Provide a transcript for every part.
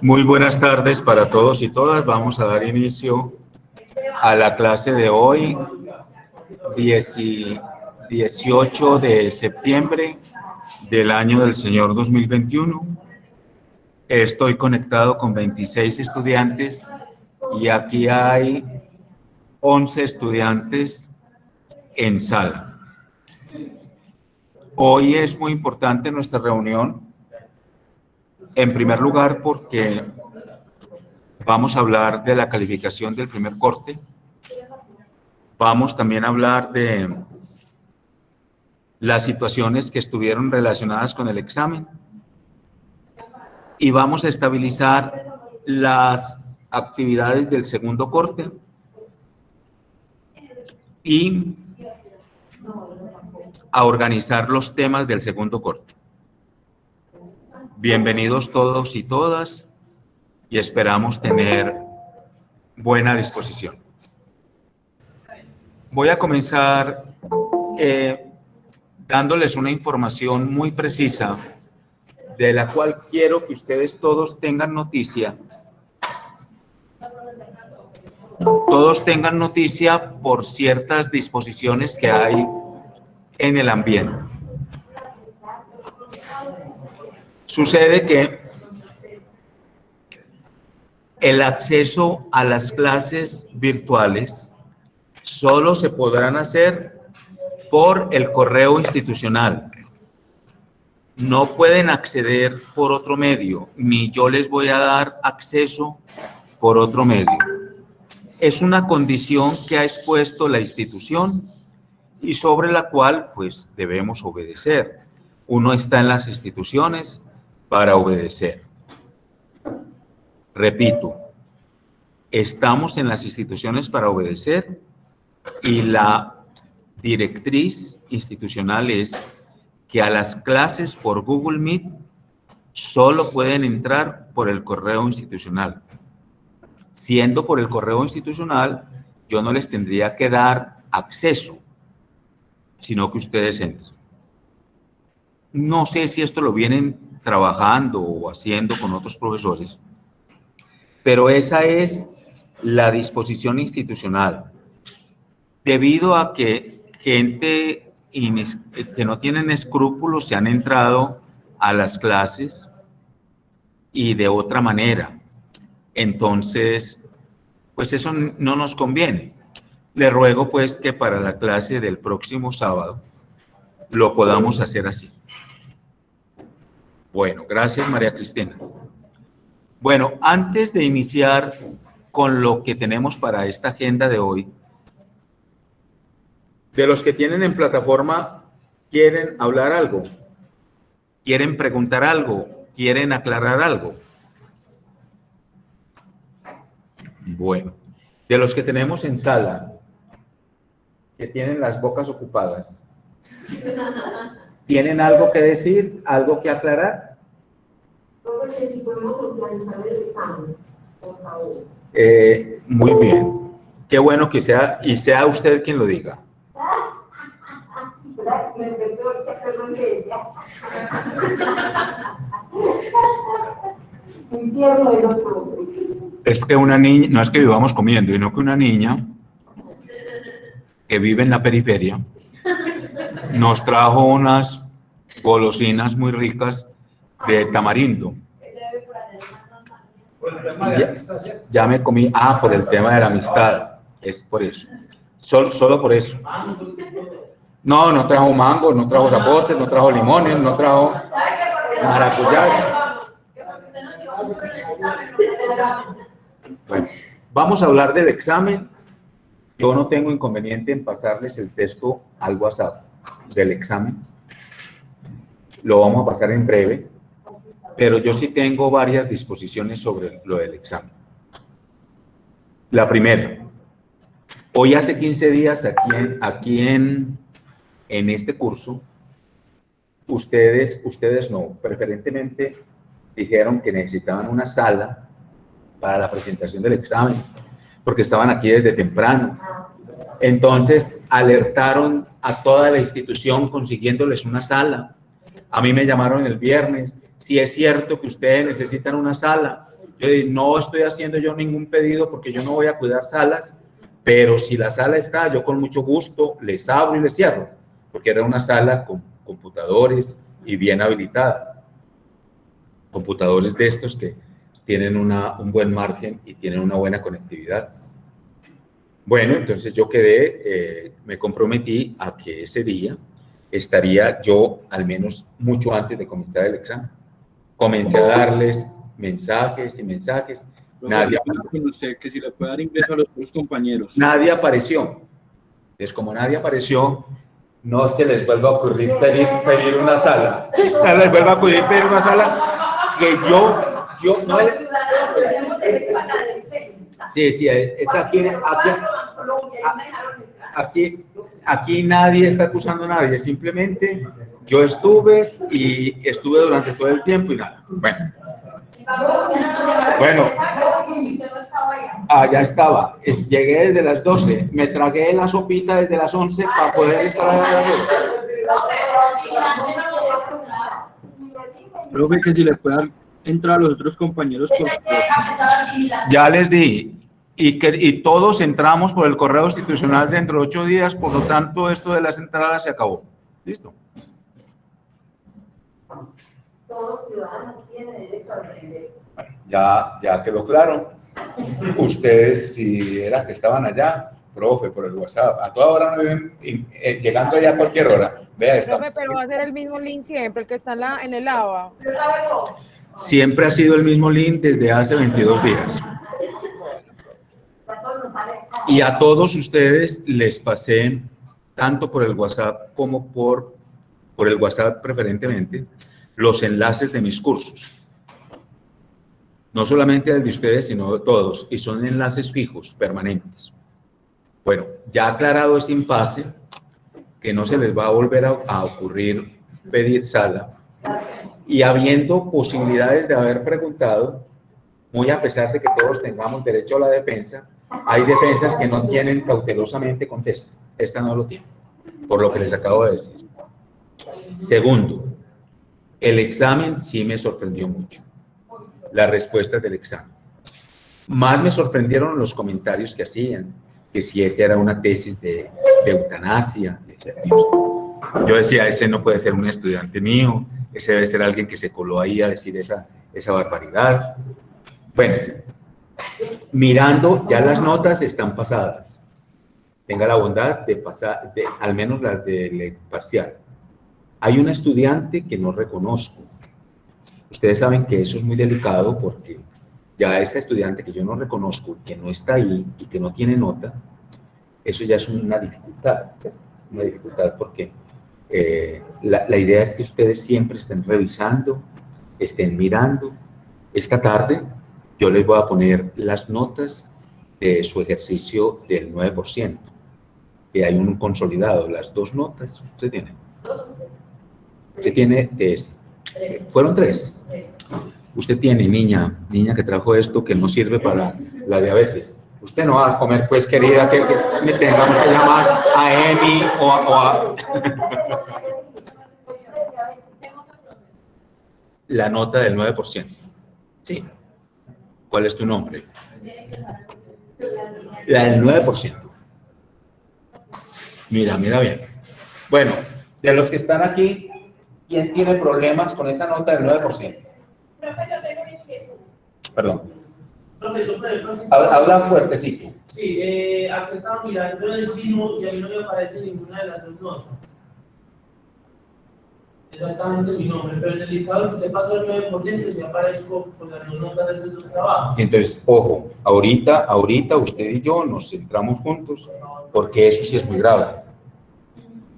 Muy buenas tardes para todos y todas. Vamos a dar inicio a la clase de hoy, 18 de septiembre del año del Señor 2021. Estoy conectado con 26 estudiantes y aquí hay 11 estudiantes en sala. Hoy es muy importante nuestra reunión. En primer lugar, porque vamos a hablar de la calificación del primer corte. Vamos también a hablar de las situaciones que estuvieron relacionadas con el examen. Y vamos a estabilizar las actividades del segundo corte. Y a organizar los temas del segundo corte. Bienvenidos todos y todas y esperamos tener buena disposición. Voy a comenzar dándoles una información muy precisa de la cual quiero que ustedes todos tengan noticia. Todos tengan noticia por ciertas disposiciones que hay en el ambiente. Sucede que el acceso a las clases virtuales solo se podrán hacer por el correo institucional. No pueden acceder por otro medio, ni yo les voy a dar acceso por otro medio. Es una condición que ha expuesto la institución y sobre la cual, pues, debemos obedecer. Uno está en las instituciones para obedecer. Repito, estamos en las instituciones para obedecer y la directriz institucional es que a las clases por Google Meet solo pueden entrar por el correo institucional. Siendo por el correo institucional, yo no les tendría que dar acceso, sino que ustedes entren. No sé si esto lo vienen trabajando o haciendo con otros profesores, pero esa es la disposición institucional. Debido a que gente que no tienen escrúpulos se han entrado a las clases y de otra manera. Entonces, pues eso no nos conviene. Le ruego pues que para la clase del próximo sábado lo podamos hacer así. Bueno, gracias María Cristina. Bueno, antes de iniciar con lo que tenemos para esta agenda de hoy, de los que tienen en plataforma, ¿quieren hablar algo? ¿Quieren preguntar algo? ¿Quieren aclarar algo? Bueno, de los que tenemos en sala, que tienen las bocas ocupadas, ¿tienen algo que decir? ¿Algo que aclarar? Muy bien. Qué bueno que sea, y sea usted quien lo diga. Es que una niña, no es que vivamos comiendo, sino que una niña que vive en la periferia nos trajo unas golosinas muy ricas de tamarindo. Ya me comí, por el tema de la amistad, es por eso, solo por eso. No trajo mango, no trajo zapotes, no trajo limones, no trajo maracuyá. Bueno, vamos a hablar del examen. Yo no tengo inconveniente en pasarles el texto al WhatsApp del examen. Lo vamos a pasar en breve, pero yo sí tengo varias disposiciones sobre lo del examen. La primera, hoy hace 15 días aquí en este curso, ustedes no, preferentemente dijeron que necesitaban una sala para la presentación del examen, porque estaban aquí desde temprano. Entonces, alertaron a toda la institución consiguiéndoles una sala. A mí me llamaron el viernes, si es cierto que ustedes necesitan una sala. Yo dije, no estoy haciendo yo ningún pedido porque yo no voy a cuidar salas, pero si la sala está, yo con mucho gusto les abro y les cierro, porque era una sala con computadores y bien habilitada. Computadores de estos que tienen un buen margen y tienen una buena conectividad. Bueno, entonces yo me comprometí a que ese día estaría yo, al menos mucho antes de comenzar el examen. Comencé a darles mensajes y mensajes. Nadie, con usted que si le puede dar ingreso a los otros compañeros. Nadie apareció. Entonces, como nadie apareció, no se les vuelva a ocurrir pedir una sala. No les vuelva a ocurrir pedir una sala que yo no es... Sí, es aquí nadie está acusando a nadie, simplemente yo estuve durante todo el tiempo y nada. Bueno, ya estaba, llegué desde las 12, me tragué la sopita desde las 11 para poder estar allá. Profe, que si le puede dar entrar a los otros compañeros. Ya les di. Y todos entramos por el correo institucional dentro de 8 días, por lo tanto, esto de las entradas se acabó. ¿Listo? Todos ciudadanos tienen derecho a aprender. Ya quedó claro. Ustedes, si era que estaban allá, profe, por el WhatsApp, a toda hora me ven llegando allá a cualquier hora. Vea esta. Profe, pero va a ser el mismo link siempre, el que está en el ABA. Siempre ha sido el mismo link desde hace 22 días. Y a todos ustedes les pasé, tanto por el WhatsApp como por el WhatsApp preferentemente, los enlaces de mis cursos. No solamente el de ustedes, sino de todos. Y son enlaces fijos, permanentes. Bueno, ya aclarado ese impasse, que no se les va a volver a ocurrir pedir sala, y habiendo posibilidades de haber preguntado, muy a pesar de que todos tengamos derecho a la defensa, hay defensas que no tienen cautelosamente contesta. Esta no lo tiene, por lo que les acabo de decir. Segundo, el examen sí me sorprendió mucho. Las respuestas del examen. Más me sorprendieron los comentarios que hacían, que si esa era una tesis de eutanasia. Yo decía, ese no puede ser un estudiante mío, ese debe ser alguien que se coló ahí a decir esa barbaridad. Bueno, mirando, ya las notas están pasadas. Tenga la bondad de pasar, al menos las del parcial. Hay una estudiante que no reconozco. Ustedes saben que eso es muy delicado porque ya esta estudiante que yo no reconozco, que no está ahí y que no tiene nota, eso ya es una dificultad porque la idea es que ustedes siempre estén revisando, estén mirando. Esta tarde yo les voy a poner las notas de su ejercicio del 9%, que hay un consolidado, las 2 notas, ¿usted tiene? Usted tiene de ese. Fueron 3. Usted tiene, niña que trajo esto que no sirve para la diabetes. Usted no va a comer, pues, querida, que me tengamos que llamar a Emi o a... La nota del 9%. Sí. ¿Cuál es tu nombre? La del 9%. Mira bien. Bueno, de los que están aquí, ¿quién tiene problemas con esa nota del 9%? Perdón. Habla fuertecito. Sí, aquí estaba mirando el signo y a mí no me aparece ninguna de las 2 notas. Exactamente mi nombre, pero en el listado que usted pasó el 9%, sí aparezco con las 2 notas de estos 2 trabajos. Entonces, ojo, ahorita usted y yo nos centramos juntos, porque eso sí es muy grave.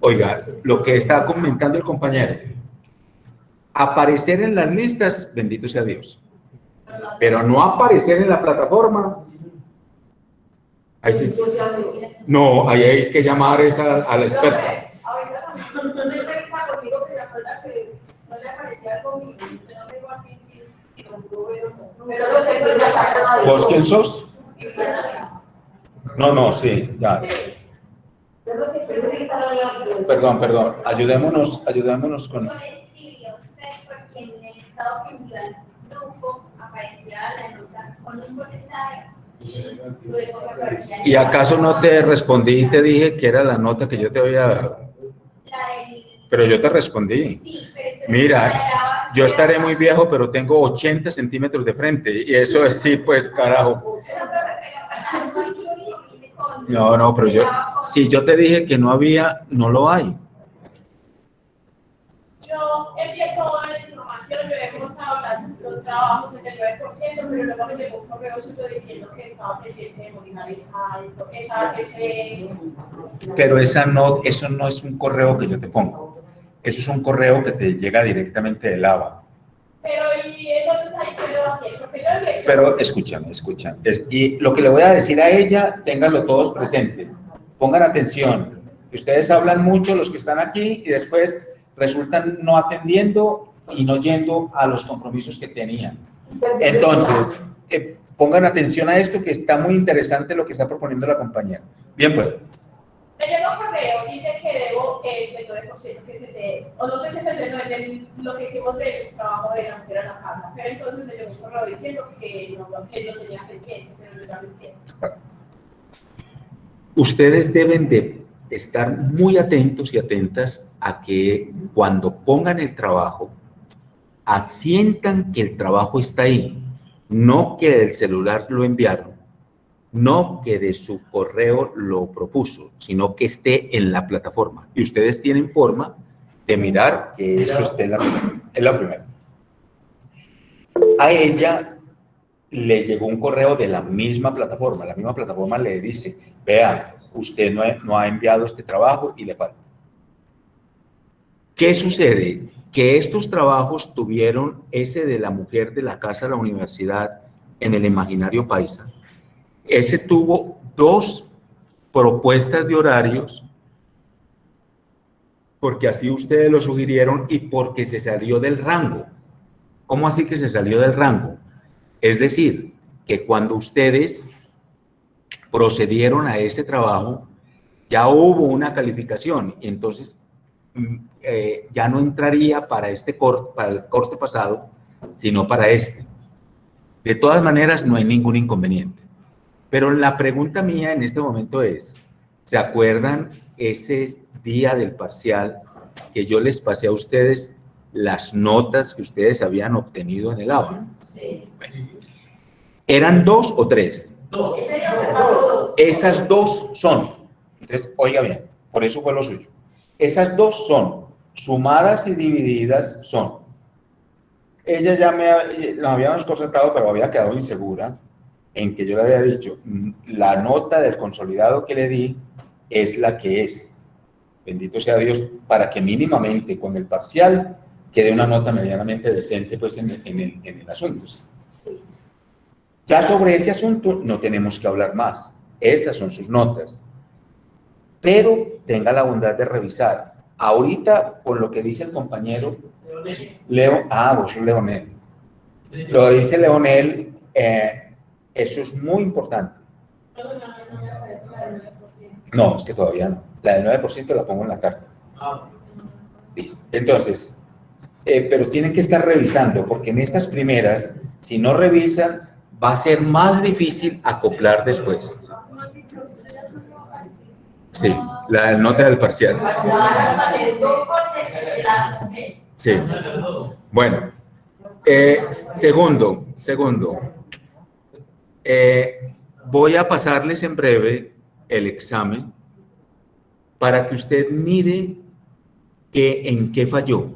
Oiga, lo que está comentando el compañero, aparecer en las listas, bendito sea Dios, pero no aparecer en la plataforma, ahí sí. No, ahí hay que llamar a la experta. ¿Vos quién sos? No, sí, ya. Perdón, ayudémonos con... Porque en el estado que envió al grupo aparecía la nota con un porcentaje y luego me aparecía. ¿Y acaso no te respondí y te dije que era la nota que yo te había dado? Pero yo te respondí. Sí, pero entonces Mira, yo estaré muy viejo, pero tengo 80 centímetros de frente. Y eso es sí, pues, carajo. No, pero yo, si yo te dije que no había, no lo hay. Yo envié toda la información, yo he mostrado los trabajos en el 9%, pero luego me llegó un correo suyo diciendo que estaba pendiente de modificar ese... Pero esa no, eso no es un correo que yo te pongo. Eso es un correo que te llega directamente del ABA. Pero y entonces ahí qué lo hacía, porque yo lo he hecho. Pero escúchame. Y lo que le voy a decir a ella, ténganlo todos presente. Pongan atención. Ustedes hablan mucho, los que están aquí, y después resultan no atendiendo y no yendo a los compromisos que tenían. Entonces, pongan atención a esto, que está muy interesante lo que está proponiendo la compañera. Bien, pues. Me llegó un correo, dice que debo el 9%, que es el de, o no sé si es el de lo que hicimos del trabajo de la mujer en la casa, pero entonces me llegó un correo diciendo que no tenía pendiente, pero yo ya lo entiendo. Ustedes deben de estar muy atentos y atentas a que cuando pongan el trabajo, asientan que el trabajo está ahí, no que del celular lo enviaron, no que de su correo lo propuso, sino que esté en la plataforma. Y ustedes tienen forma de mirar que eso esté en la plataforma. Es la primera. A ella le llegó un correo de la misma plataforma. La misma plataforma le dice, vea, usted no ha enviado este trabajo y le falta. ¿Qué sucede? Que estos trabajos tuvieron ese de la mujer de la casa de la universidad en el imaginario paisa. Ese tuvo 2 propuestas de horarios, porque así ustedes lo sugirieron y porque se salió del rango. ¿Cómo así que se salió del rango? Es decir, que cuando ustedes procedieron a ese trabajo, ya hubo una calificación, y entonces ya no entraría para para el corte pasado, sino para este. De todas maneras, no hay ningún inconveniente. Pero la pregunta mía en este momento es, ¿se acuerdan ese día del parcial que yo les pasé a ustedes las notas que ustedes habían obtenido en el ABA? Sí. Bueno, ¿eran 2 o 3? 2. Ese día se pasó. Esas 2 son, entonces, oiga bien, por eso fue lo suyo. Esas 2 son, sumadas y divididas son. Ella ya nos habíamos concertado, pero había quedado insegura en que yo le había dicho, la nota del consolidado que le di es la que es. Bendito sea Dios, para que mínimamente con el parcial quede una nota medianamente decente pues, en el asunto. ¿Sí? Ya sobre ese asunto no tenemos que hablar más. Esas son sus notas. Pero tenga la bondad de revisar. Ahorita, con lo que dice el compañero vos sos Leonel. Lo dice Leonel, eso es muy importante. No, es que todavía no. La del 9% la pongo en la carta. Listo. Entonces, pero tienen que estar revisando, porque en estas primeras, si no revisan, va a ser más difícil acoplar después. Sí, la nota del parcial. Sí. Bueno, segundo, voy a pasarles en breve el examen para que usted mire en qué falló.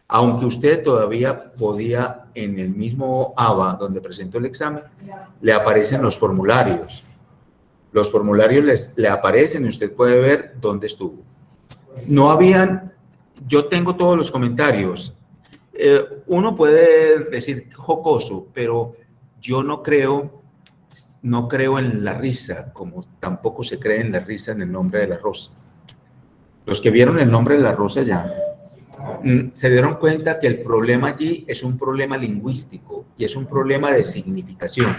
Aunque usted todavía podía, en el mismo ABA donde presentó el examen, le aparecen los formularios. Los formularios le aparecen y usted puede ver dónde estuvo. No habían, yo tengo todos los comentarios. Uno puede decir jocoso, pero yo no creo en la risa, como tampoco se cree en la risa en el nombre de la rosa. Los que vieron el nombre de la rosa ya se dieron cuenta que el problema allí es un problema lingüístico y es un problema de significación.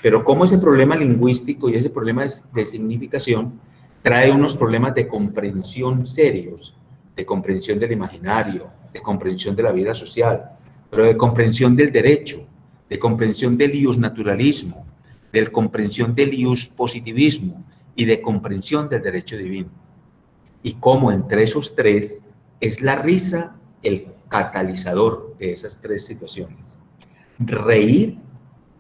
Pero como ese problema lingüístico y ese problema de significación trae unos problemas de comprensión serios, de comprensión del imaginario, de comprensión de la vida social, pero de comprensión del derecho, de comprensión del iusnaturalismo, de comprensión del iuspositivismo y de comprensión del derecho divino. Y cómo entre esos tres es la risa el catalizador de esas tres situaciones. Reír,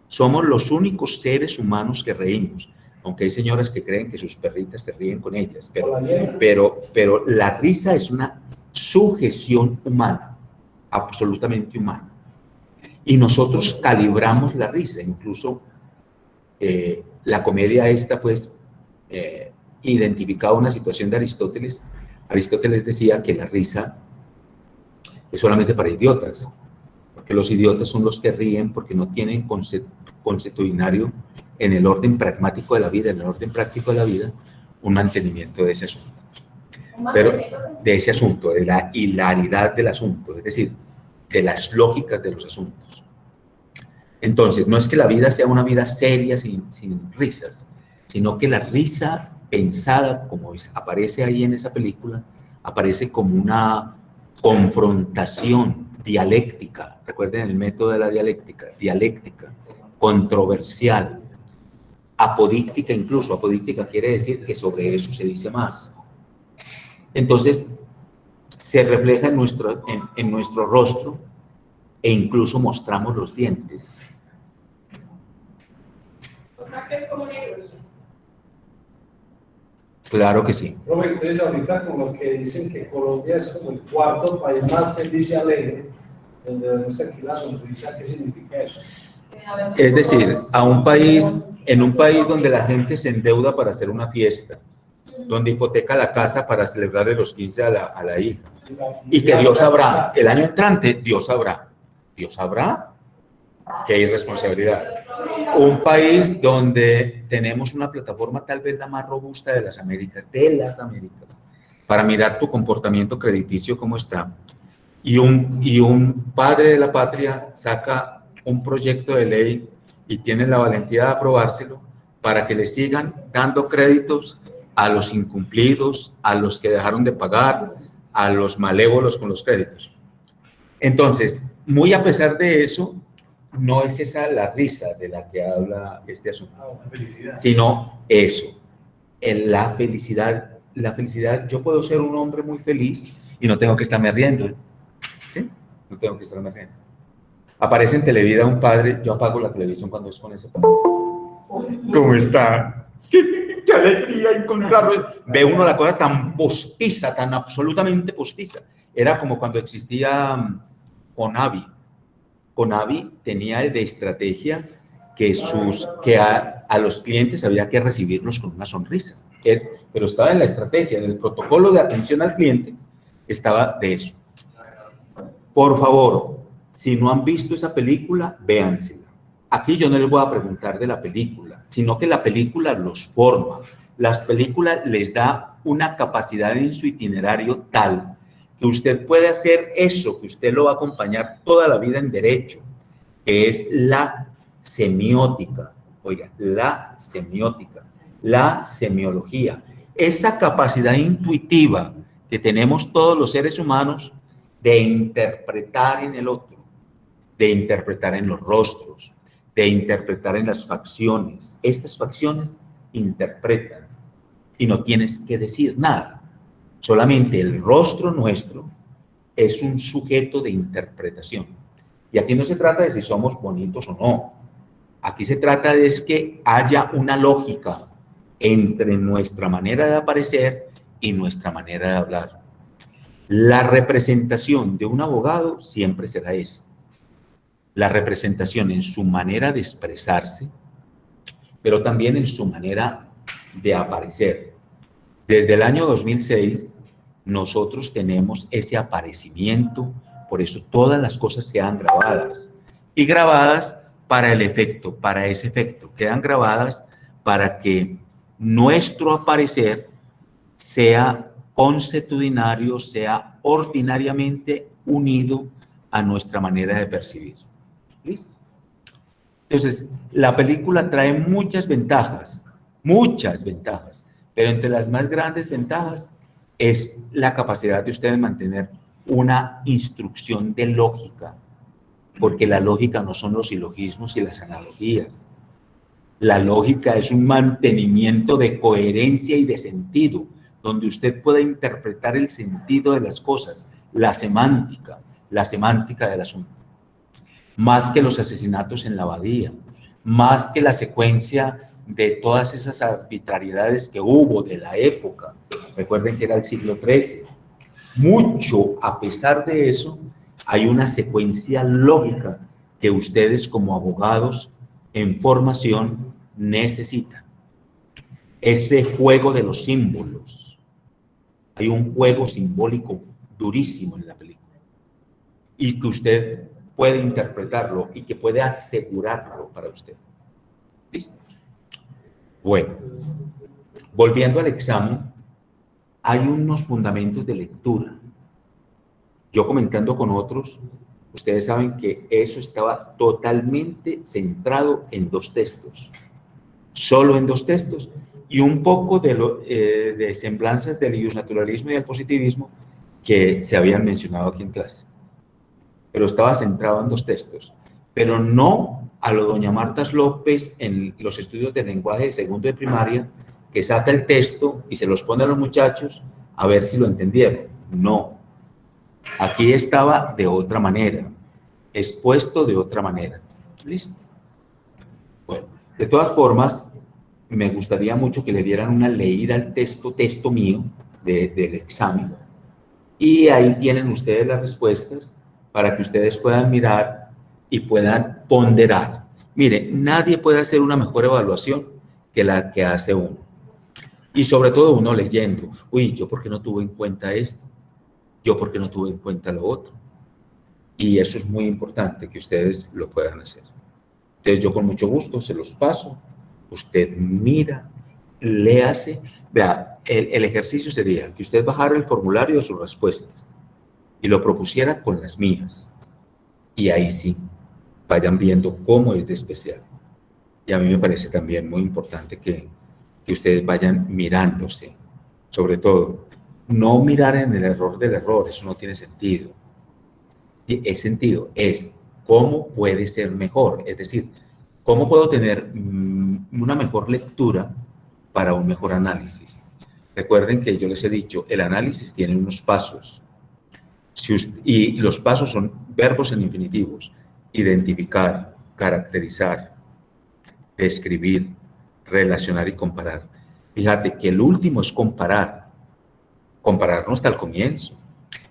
somos los únicos seres humanos que reímos, aunque hay señoras que creen que sus perritas se ríen con ellas, pero la risa es una sujeción humana, absolutamente humana. Y nosotros calibramos la risa, incluso la comedia esta, pues, identificaba una situación de Aristóteles. Aristóteles decía que la risa es solamente para idiotas, porque los idiotas son los que ríen porque no tienen consuetudinario en el orden pragmático de la vida, en el orden práctico de la vida, un mantenimiento de ese asunto. Pero de ese asunto, de la hilaridad del asunto, es decir, de las lógicas de los asuntos. Entonces, no es que la vida sea una vida seria sin risas, sino que la risa pensada, como aparece ahí en esa película, aparece como una confrontación dialéctica. Recuerden el método de la dialéctica, controversial, apodíctica incluso. Apodíctica quiere decir que sobre eso se dice más. Entonces, se refleja en nuestro rostro e incluso mostramos los dientes. O sea, que es como una ironía. Claro que sí. Profe, entonces ahorita como que dicen que Colombia es como el cuarto país más feliz y alegre, donde vemos aquí la sonrisa, ¿qué significa eso? Es decir, en un país donde la gente se endeuda para hacer una fiesta, donde hipoteca la casa para celebrarle los 15 a la hija, y que Dios sabrá, el año entrante, Dios sabrá, qué irresponsabilidad. Un país donde tenemos una plataforma tal vez la más robusta de las Américas, para mirar tu comportamiento crediticio cómo está, y un padre de la patria saca un proyecto de ley y tiene la valentía de aprobárselo para que le sigan dando créditos a los incumplidos, a los que dejaron de pagar, a los malévolos con los créditos. Entonces, muy a pesar de eso, no es esa la risa de la que habla este asunto, sino eso, la felicidad. La felicidad, yo puedo ser un hombre muy feliz y no tengo que estarme riendo, ¿sí? No tengo que estarme riendo. Aparece en Televida un padre, yo apago la televisión cuando es con ese padre. ¿Cómo está? ¡Qué alegría encontrarlo! Ve uno la cosa tan postiza, tan absolutamente postiza. Era como cuando existía Conavi. Conavi tenía de estrategia que a los clientes había que recibirlos con una sonrisa. Pero estaba en la estrategia, en el protocolo de atención al cliente, estaba de eso. Por favor, si no han visto esa película, véansela. Aquí yo no les voy a preguntar de la película, sino que la película los forma. Las películas les da una capacidad en su itinerario tal que usted puede hacer eso, que usted lo va a acompañar toda la vida en derecho, que es la semiótica. Oiga, la semiótica, la semiología. Esa capacidad intuitiva que tenemos todos los seres humanos de interpretar en el otro, de interpretar en los rostros, de interpretar en las facciones. Estas facciones interpretan y no tienes que decir nada. Solamente el rostro nuestro es un sujeto de interpretación. Y aquí no se trata de si somos bonitos o no. Aquí se trata de que haya una lógica entre nuestra manera de aparecer y nuestra manera de hablar. La representación de un abogado siempre será esa. La representación en su manera de expresarse, pero también en su manera de aparecer. Desde el año 2006, nosotros tenemos ese aparecimiento, por eso todas las cosas quedan grabadas. Y grabadas para el efecto, para ese efecto. Quedan grabadas para que nuestro aparecer sea consuetudinario, sea ordinariamente unido a nuestra manera de percibir. ¿Listo? Entonces, la película trae muchas ventajas, pero entre las más grandes ventajas es la capacidad de ustedes mantener una instrucción de lógica porque la lógica no son los silogismos y las analogías. La lógica es un mantenimiento de coherencia y de sentido, donde usted pueda interpretar el sentido de las cosas, la semántica del asunto. Más que los asesinatos en la abadía, más que la secuencia de todas esas arbitrariedades que hubo de la época. Recuerden que era el siglo XIII. Mucho, a pesar de eso, hay una secuencia lógica que ustedes como abogados en formación necesitan. Ese juego de los símbolos. Hay un juego simbólico durísimo en la película. Y que usted puede interpretarlo y que puede asegurarlo para usted. ¿Listo? Bueno, volviendo al examen, hay unos fundamentos de lectura. Yo comentando con otros, ustedes saben que eso estaba totalmente centrado en 2 textos, solo en 2 textos, y un poco de semblanzas del iusnaturalismo y del positivismo que se habían mencionado aquí en clase. Pero estaba centrado en 2 textos, pero no a lo doña Marta López en los estudios de lenguaje de segundo de primaria, que saca el texto y se los pone a los muchachos a ver si lo entendieron. No. Aquí estaba de otra manera, expuesto de otra manera. ¿Listo? Bueno, de todas formas, me gustaría mucho que le dieran una leída al texto mío del examen. Y ahí tienen ustedes las respuestas para que ustedes puedan mirar y puedan ponderar. Mire, nadie puede hacer una mejor evaluación que la que hace uno. Y sobre todo uno leyendo. Uy, ¿yo por qué no tuve en cuenta esto? ¿Yo por qué no tuve en cuenta lo otro? Y eso es muy importante que ustedes lo puedan hacer. Entonces yo con mucho gusto se los paso. Usted mira, léase. Vea, el ejercicio sería que usted bajara el formulario de sus respuestas y lo propusiera con las mías. Y ahí sí, vayan viendo cómo es de especial. Y a mí me parece también muy importante que ustedes vayan mirándose. Sobre todo, no mirar en el error del error, eso no tiene sentido. Es sentido, es cómo puede ser mejor. Es decir, cómo puedo tener una mejor lectura para un mejor análisis. Recuerden que yo les he dicho, el análisis tiene unos pasos. Y los pasos son verbos en infinitivos. Identificar, caracterizar, describir, relacionar y comparar. Fíjate que el último es comparar. Comparar no está al comienzo.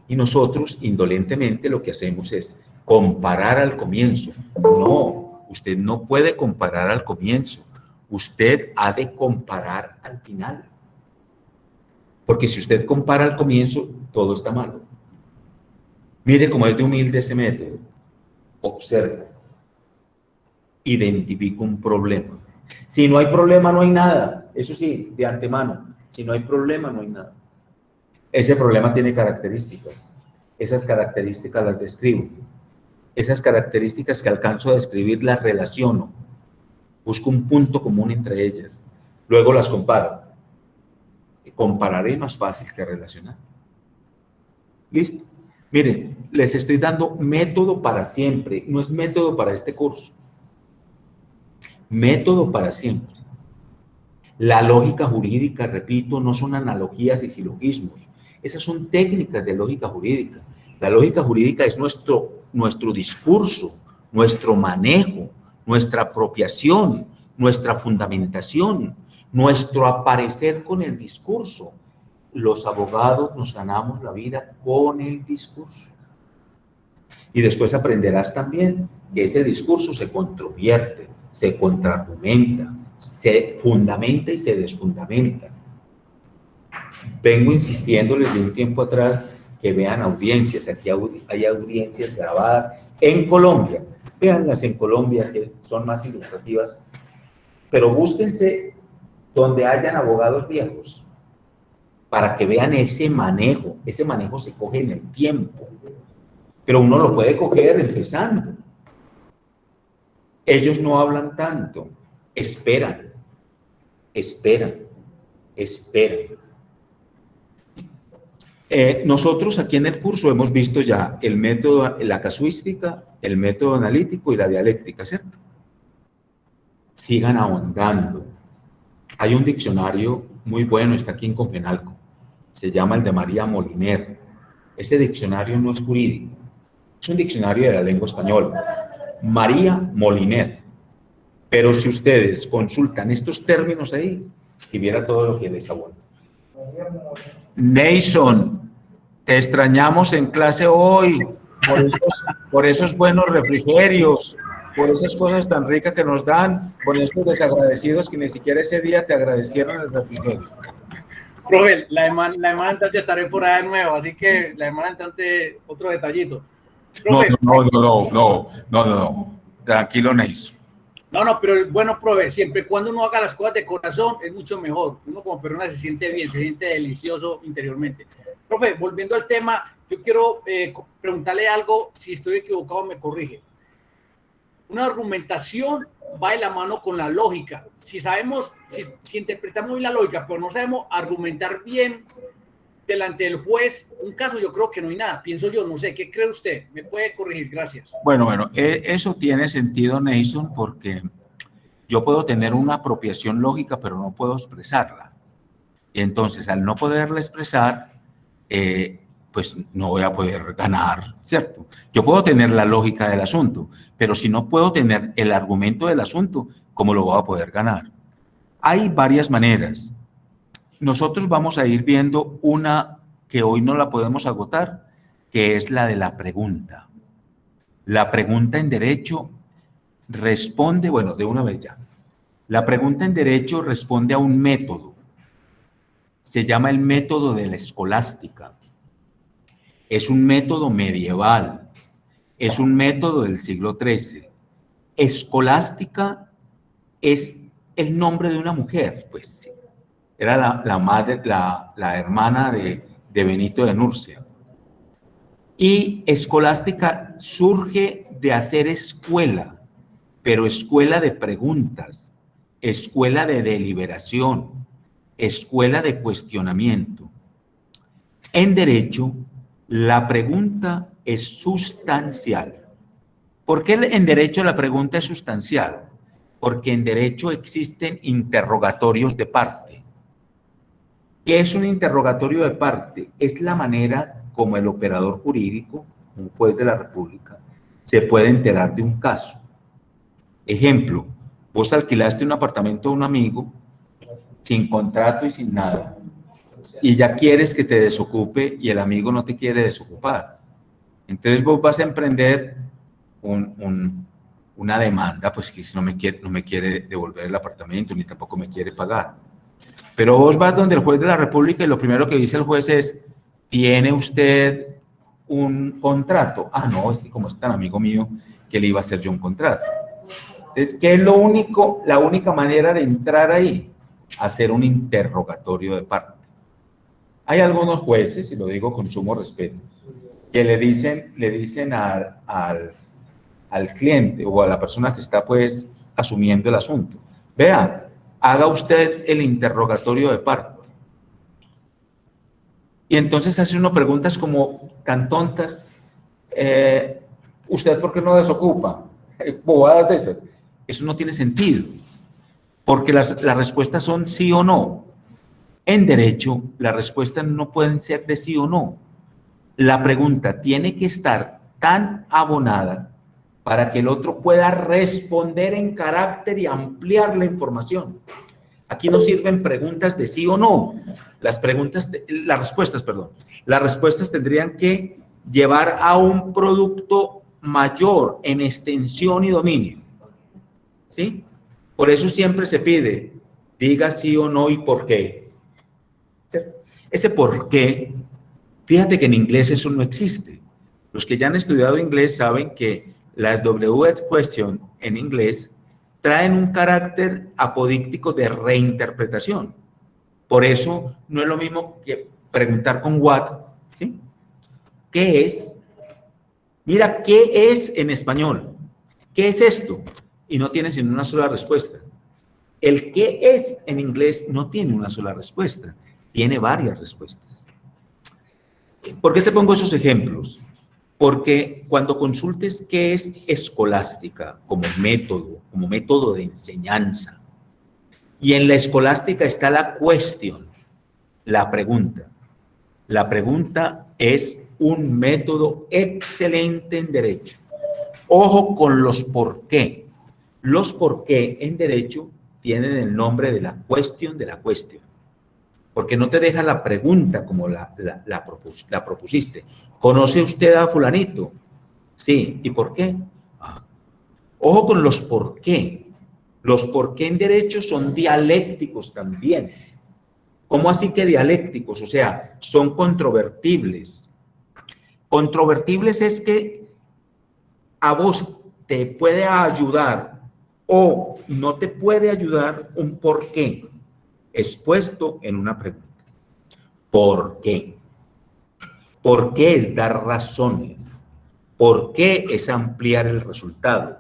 Y nosotros, indolentemente, lo que hacemos es comparar al comienzo. No, usted no puede comparar al comienzo. Usted ha de comparar al final. Porque si usted compara al comienzo, todo está malo. Mire cómo es de humilde ese método. Observa. Identifica un problema. Si no hay problema, no hay nada. Eso sí, de antemano. Si no hay problema, no hay nada. Ese problema tiene características. Esas características las describo. Esas características que alcanzo a describir las relaciono. Busco un punto común entre ellas. Luego las comparo. Comparar es más fácil que relacionar. ¿Listo? Miren, les estoy dando método para siempre. No es método para este curso. Método para siempre. La lógica jurídica, repito, no son analogías y silogismos. Esas son técnicas de lógica jurídica. La lógica jurídica es nuestro discurso, nuestro manejo, nuestra apropiación, nuestra fundamentación, nuestro aparecer con el discurso. Los abogados nos ganamos la vida con el discurso. Y después aprenderás también que ese discurso se controvierte, se contraargumenta, se fundamenta y se desfundamenta. Vengo insistiéndoles de un tiempo atrás que vean audiencias. Aquí hay audiencias grabadas en Colombia. Véanlas en Colombia, que son más ilustrativas. Pero búsquense donde hayan abogados viejos para que vean ese manejo. Ese manejo se coge en el tiempo. Pero uno lo puede coger empezando. Ellos no hablan tanto. Esperan. Nosotros aquí en el curso hemos visto ya el método, la casuística el método analítico y la dialéctica, ¿cierto? Sigan ahondando. Hay un diccionario muy bueno, está aquí en Confenalco, se llama el de María Moliner. Ese diccionario no es jurídico, es un diccionario de la lengua española. María Moliner. Pero si ustedes consultan estos términos ahí, si viera todo lo que les abono. Nason, te extrañamos en clase hoy, por esos buenos refrigerios, por esas cosas tan ricas que nos dan, por estos desagradecidos que ni siquiera ese día te agradecieron el refrigerio. Profe, la semana entrante estaré por allá de nuevo, así que la semana entrante otro detallito. Profe, No. Tranquilo, Nason. No, pero bueno, profe, siempre cuando uno haga las cosas de corazón es mucho mejor. Uno como persona se siente bien, se siente delicioso interiormente. Profe, volviendo al tema, yo quiero preguntarle algo, si estoy equivocado me corrige. Una argumentación va de la mano con la lógica. Si sabemos, si interpretamos bien la lógica, pero no sabemos argumentar bien delante del juez, un caso yo creo que no hay nada, pienso yo, no sé, ¿qué cree usted? ¿Me puede corregir? Gracias. Bueno, eso tiene sentido, Nason, porque yo puedo tener una apropiación lógica, pero no puedo expresarla. Y entonces, al no poderla expresar, pues no voy a poder ganar, ¿cierto? Yo puedo tener la lógica del asunto, pero si no puedo tener el argumento del asunto, ¿cómo lo voy a poder ganar? Hay varias maneras. Nosotros vamos a ir viendo una que hoy no la podemos agotar, que es la de la pregunta. La pregunta en derecho responde, bueno, de una vez ya. La pregunta en derecho responde a un método. Se llama el método de la escolástica. Es un método medieval. Es un método del siglo XIII. Escolástica es el nombre de una mujer, pues sí. Era la madre, la hermana de Benito de Nursia. Y escolástica surge de hacer escuela, pero escuela de preguntas, escuela de deliberación, escuela de cuestionamiento. En derecho, la pregunta es sustancial. ¿Por qué en derecho la pregunta es sustancial? Porque en derecho existen interrogatorios de parte. ¿Qué es un interrogatorio de parte? Es la manera como el operador jurídico, un juez de la República, se puede enterar de un caso. Ejemplo, vos alquilaste un apartamento a un amigo sin contrato y sin nada, y ya quieres que te desocupe y el amigo no te quiere desocupar. Entonces vos vas a emprender una demanda, pues que no me quiere devolver el apartamento ni tampoco me quiere pagar. Pero vos vas donde el juez de la República y lo primero que dice el juez es: ¿tiene usted un contrato? Ah, no, es que como es tan amigo mío, que le iba a hacer yo un contrato. Entonces, ¿qué es la única manera de entrar ahí? Hacer un interrogatorio de parte. Hay algunos jueces, y lo digo con sumo respeto, que le dicen al cliente o a la persona que está pues asumiendo el asunto: vea, haga usted el interrogatorio de parte. Y entonces hace uno preguntas como tan tontas: ¿usted por qué no desocupa? Bobadas de esas. Eso no tiene sentido, porque las respuestas son sí o no. En derecho, las respuestas no pueden ser de sí o no. La pregunta tiene que estar tan abonada para que el otro pueda responder en carácter y ampliar la información. Aquí no sirven preguntas de sí o no. Las respuestas tendrían que llevar a un producto mayor en extensión y dominio. ¿Sí? Por eso siempre se pide: diga sí o no y por qué. Ese por qué, fíjate que en inglés eso no existe. Los que ya han estudiado inglés saben que las WH question en inglés traen un carácter apodíctico de reinterpretación. Por eso no es lo mismo que preguntar con what, ¿sí? ¿Qué es? Mira, ¿qué es en español? ¿Qué es esto? Y no tiene sino una sola respuesta. El qué es en inglés no tiene una sola respuesta, tiene varias respuestas. ¿Por qué te pongo esos ejemplos? Porque cuando consultes qué es escolástica como método de enseñanza, y en la escolástica está la cuestión, la pregunta. La pregunta es un método excelente en derecho. Ojo con los por qué. Los por qué en derecho tienen el nombre de la cuestión, porque no te deja la pregunta como la propusiste. ¿Conoce usted a fulanito? Sí. ¿Y por qué? Ojo con los por qué. Los por qué en derecho son dialécticos también. ¿Cómo así que dialécticos? O sea, son controvertibles. Controvertibles es que a vos te puede ayudar o no te puede ayudar un por qué expuesto en una pregunta. ¿Por qué? ¿Por qué es dar razones? ¿Por qué es ampliar el resultado?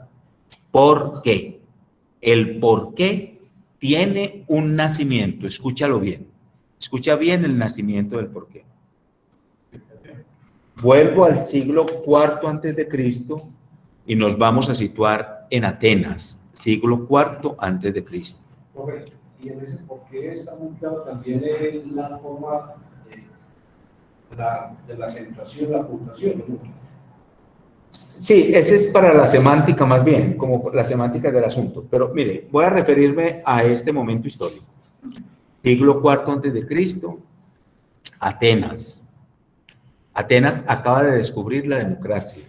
¿Por qué? El por qué tiene un nacimiento. Escúchalo bien. Escucha bien el nacimiento del por qué. Vuelvo al siglo IV antes de Cristo y nos vamos a situar en Atenas, siglo IV antes de Cristo. Correcto. Y en ese por qué está muy claro también en la forma de la acentuación, la puntuación, ¿no? Sí, ese es para la semántica más bien, como la semántica del asunto. Pero mire, voy a referirme a este momento histórico. Siglo IV antes de Cristo, Atenas. Atenas acaba de descubrir la democracia.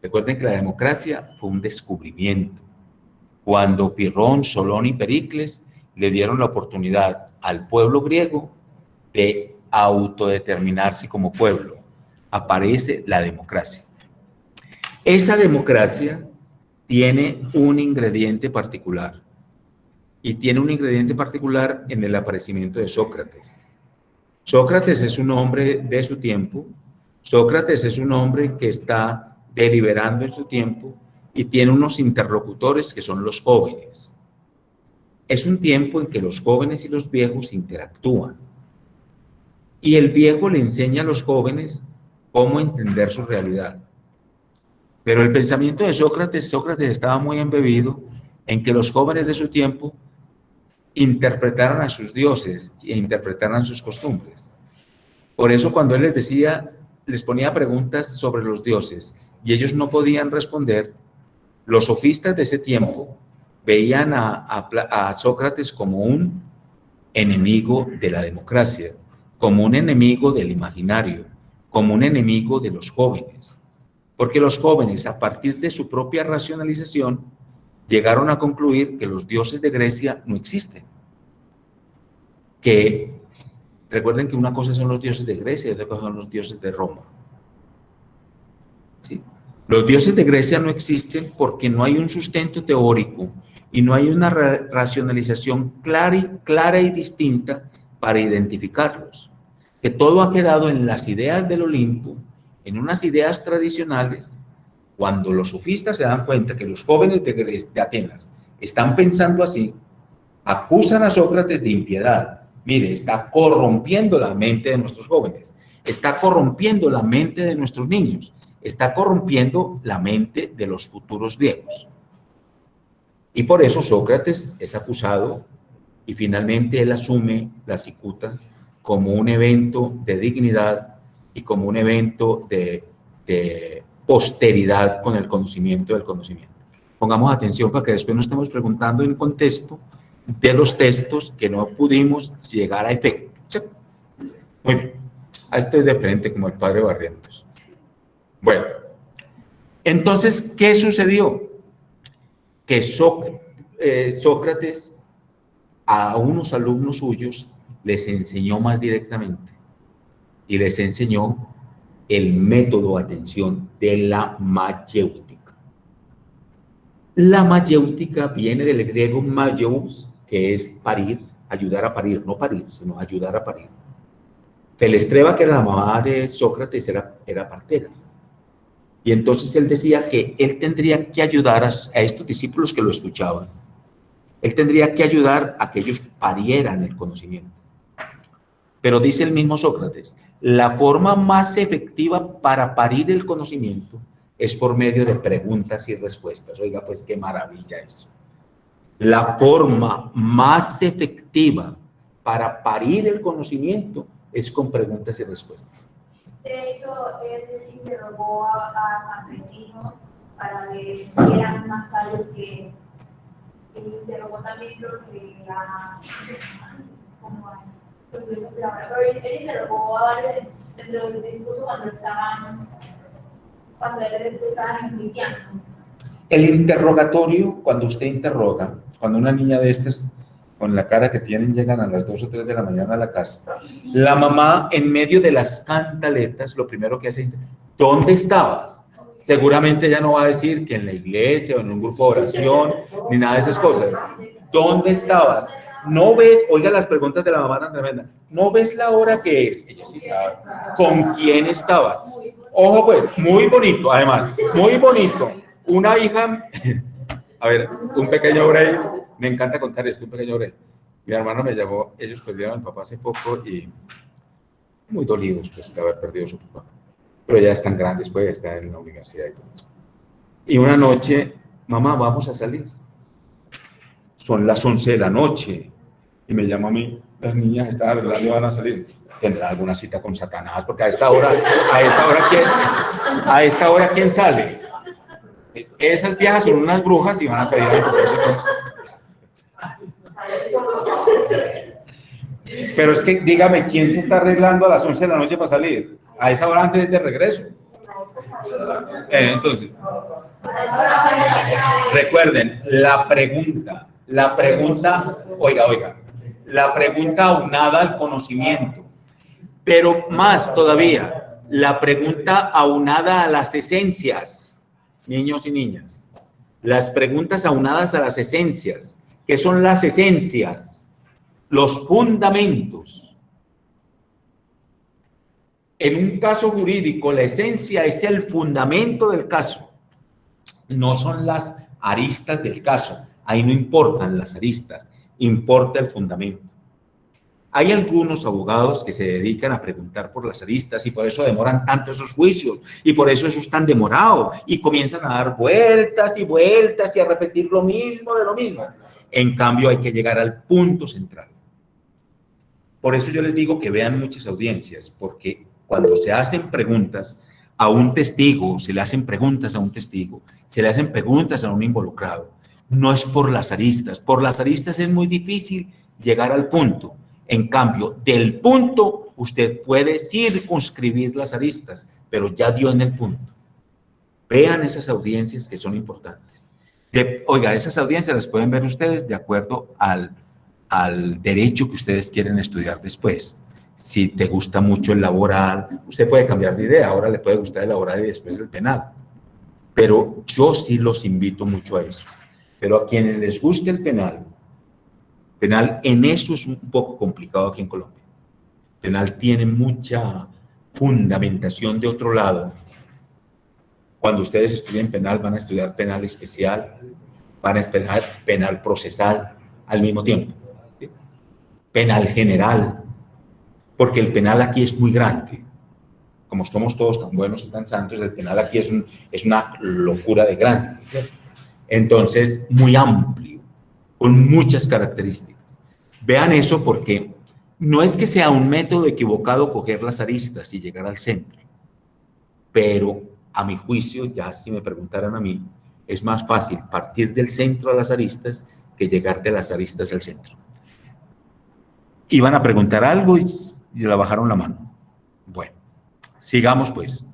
Recuerden que la democracia fue un descubrimiento. Cuando Pirrón, Solón y Pericles le dieron la oportunidad al pueblo griego de autodeterminarse como pueblo, aparece la democracia. Esa democracia tiene un ingrediente particular, y tiene un ingrediente particular en el aparecimiento de Sócrates. Sócrates es un hombre de su tiempo, Sócrates es un hombre que está deliberando en su tiempo y tiene unos interlocutores que son los jóvenes. Es un tiempo en que los jóvenes y los viejos interactúan. Y el viejo le enseña a los jóvenes cómo entender su realidad. Pero el pensamiento de Sócrates estaba muy embebido en que los jóvenes de su tiempo interpretaran a sus dioses e interpretaran sus costumbres. Por eso cuando él les ponía preguntas sobre los dioses y ellos no podían responder, los sofistas de ese tiempo veían a Sócrates como un enemigo de la democracia, como un enemigo del imaginario, como un enemigo de los jóvenes. Porque los jóvenes, a partir de su propia racionalización, llegaron a concluir que los dioses de Grecia no existen. Que recuerden que una cosa son los dioses de Grecia y otra cosa son los dioses de Roma. ¿Sí? Los dioses de Grecia no existen porque no hay un sustento teórico y no hay una racionalización clara y distinta para identificarlos. Que todo ha quedado en las ideas del Olimpo, en unas ideas tradicionales. Cuando los sofistas se dan cuenta que los jóvenes de Atenas están pensando así, acusan a Sócrates de impiedad. Mire, está corrompiendo la mente de nuestros jóvenes, está corrompiendo la mente de nuestros niños, está corrompiendo la mente de los futuros griegos. Y por eso Sócrates es acusado y finalmente él asume la cicuta como un evento de dignidad y como un evento de posteridad con el conocimiento del conocimiento. Pongamos atención para que después no estemos preguntando en contexto de los textos que no pudimos llegar a efecto. ¿Sí? Muy bien. A esto es de frente como el padre Barrientos. Bueno, entonces, ¿qué sucedió? Que Sócrates a unos alumnos suyos les enseñó más directamente y les enseñó el método, atención, de la mayéutica. La mayéutica viene del griego magous, que es parir, ayudar a parir, no parir, sino ayudar a parir. Felestreba, que era la mamá de Sócrates, era partera. Y entonces él decía que él tendría que ayudar a estos discípulos que lo escuchaban. Él tendría que ayudar a que ellos parieran el conocimiento. Pero dice el mismo Sócrates, la forma más efectiva para parir el conocimiento es por medio de preguntas y respuestas. Oiga, pues qué maravilla eso. La forma más efectiva para parir el conocimiento es con preguntas y respuestas. De hecho, él interrogó a campesinos para ver si eran más sabios que él. Interrogó también creo que pero él interrogó a varios dentro del discurso cuando él estaba enjuiciando. El interrogatorio, cuando usted interroga, cuando una niña de estas, con la cara que tienen, llegan a las 2 o 3 de la mañana a la casa, la mamá, en medio de las cantaletas, lo primero que hace es, ¿dónde estabas? Seguramente ella no va a decir que en la iglesia o en un grupo de oración, ni nada de esas cosas. ¿Dónde estabas? ¿No ves? Oiga, las preguntas de la mamá tan tremendas. ¿No ves la hora que es? Ella sí sabe. ¿Con quién estabas? Ojo pues, muy bonito, además, muy bonito. Una hija, a ver, un pequeño break, me encanta contar esto, un pequeño break. Mi hermano me llamó, ellos perdieron a mi papá hace poco y muy dolidos pues de haber perdido a su papá. Pero ya están grandes, pues, están en la universidad y todo eso. Y una noche, mamá, vamos a salir. Son las 11 de la noche. Y me llama a mí, las niñas están arreglando y van a salir. ¿Tendrá alguna cita con Satanás? Porque a esta hora, ¿quién sale? Esas viejas son unas brujas y van a salir a... Pero es que, dígame, ¿quién se está arreglando a las 11 de la noche para salir? A esa hora antes de regreso. Entonces, recuerden, la pregunta, oiga, la pregunta aunada al conocimiento, pero más todavía, la pregunta aunada a las esencias, niños y niñas, las preguntas aunadas a las esencias. ¿Qué son las esencias? Los fundamentos. En un caso jurídico, la esencia es el fundamento del caso, no son las aristas del caso. Ahí no importan las aristas, importa el fundamento. Hay algunos abogados que se dedican a preguntar por las aristas y por eso demoran tanto esos juicios y por eso es tan demorado y comienzan a dar vueltas y vueltas y a repetir lo mismo de lo mismo. En cambio, hay que llegar al punto central. Por eso yo les digo que vean muchas audiencias, porque cuando se hacen preguntas a un testigo, se le hacen preguntas a un testigo, se le hacen preguntas a un involucrado, no es por las aristas. Por las aristas es muy difícil llegar al punto. En cambio, del punto, usted puede circunscribir las aristas, pero ya dio en el punto. Vean esas audiencias que son importantes. Oiga, esas audiencias las pueden ver ustedes de acuerdo al derecho que ustedes quieren estudiar después. Si te gusta mucho el laboral, usted puede cambiar de idea. Ahora le puede gustar el laboral y después el penal. Pero yo sí los invito mucho a eso. Pero a quienes les guste el penal en eso es un poco complicado aquí en Colombia. Penal tiene mucha fundamentación de otro lado. Cuando ustedes estudien penal, van a estudiar penal especial, van a estudiar penal procesal al mismo tiempo. ¿Sí? Penal general, porque el penal aquí es muy grande. Como somos todos tan buenos y tan santos, el penal aquí es una locura de grande. ¿Sí? Entonces, muy amplio, con muchas características. Vean eso porque no es que sea un método equivocado coger las aristas y llegar al centro, pero a mi juicio, ya si me preguntaran a mí, es más fácil partir del centro a las aristas que llegar de las aristas al centro. Iban a preguntar algo y le bajaron la mano. Bueno, sigamos pues.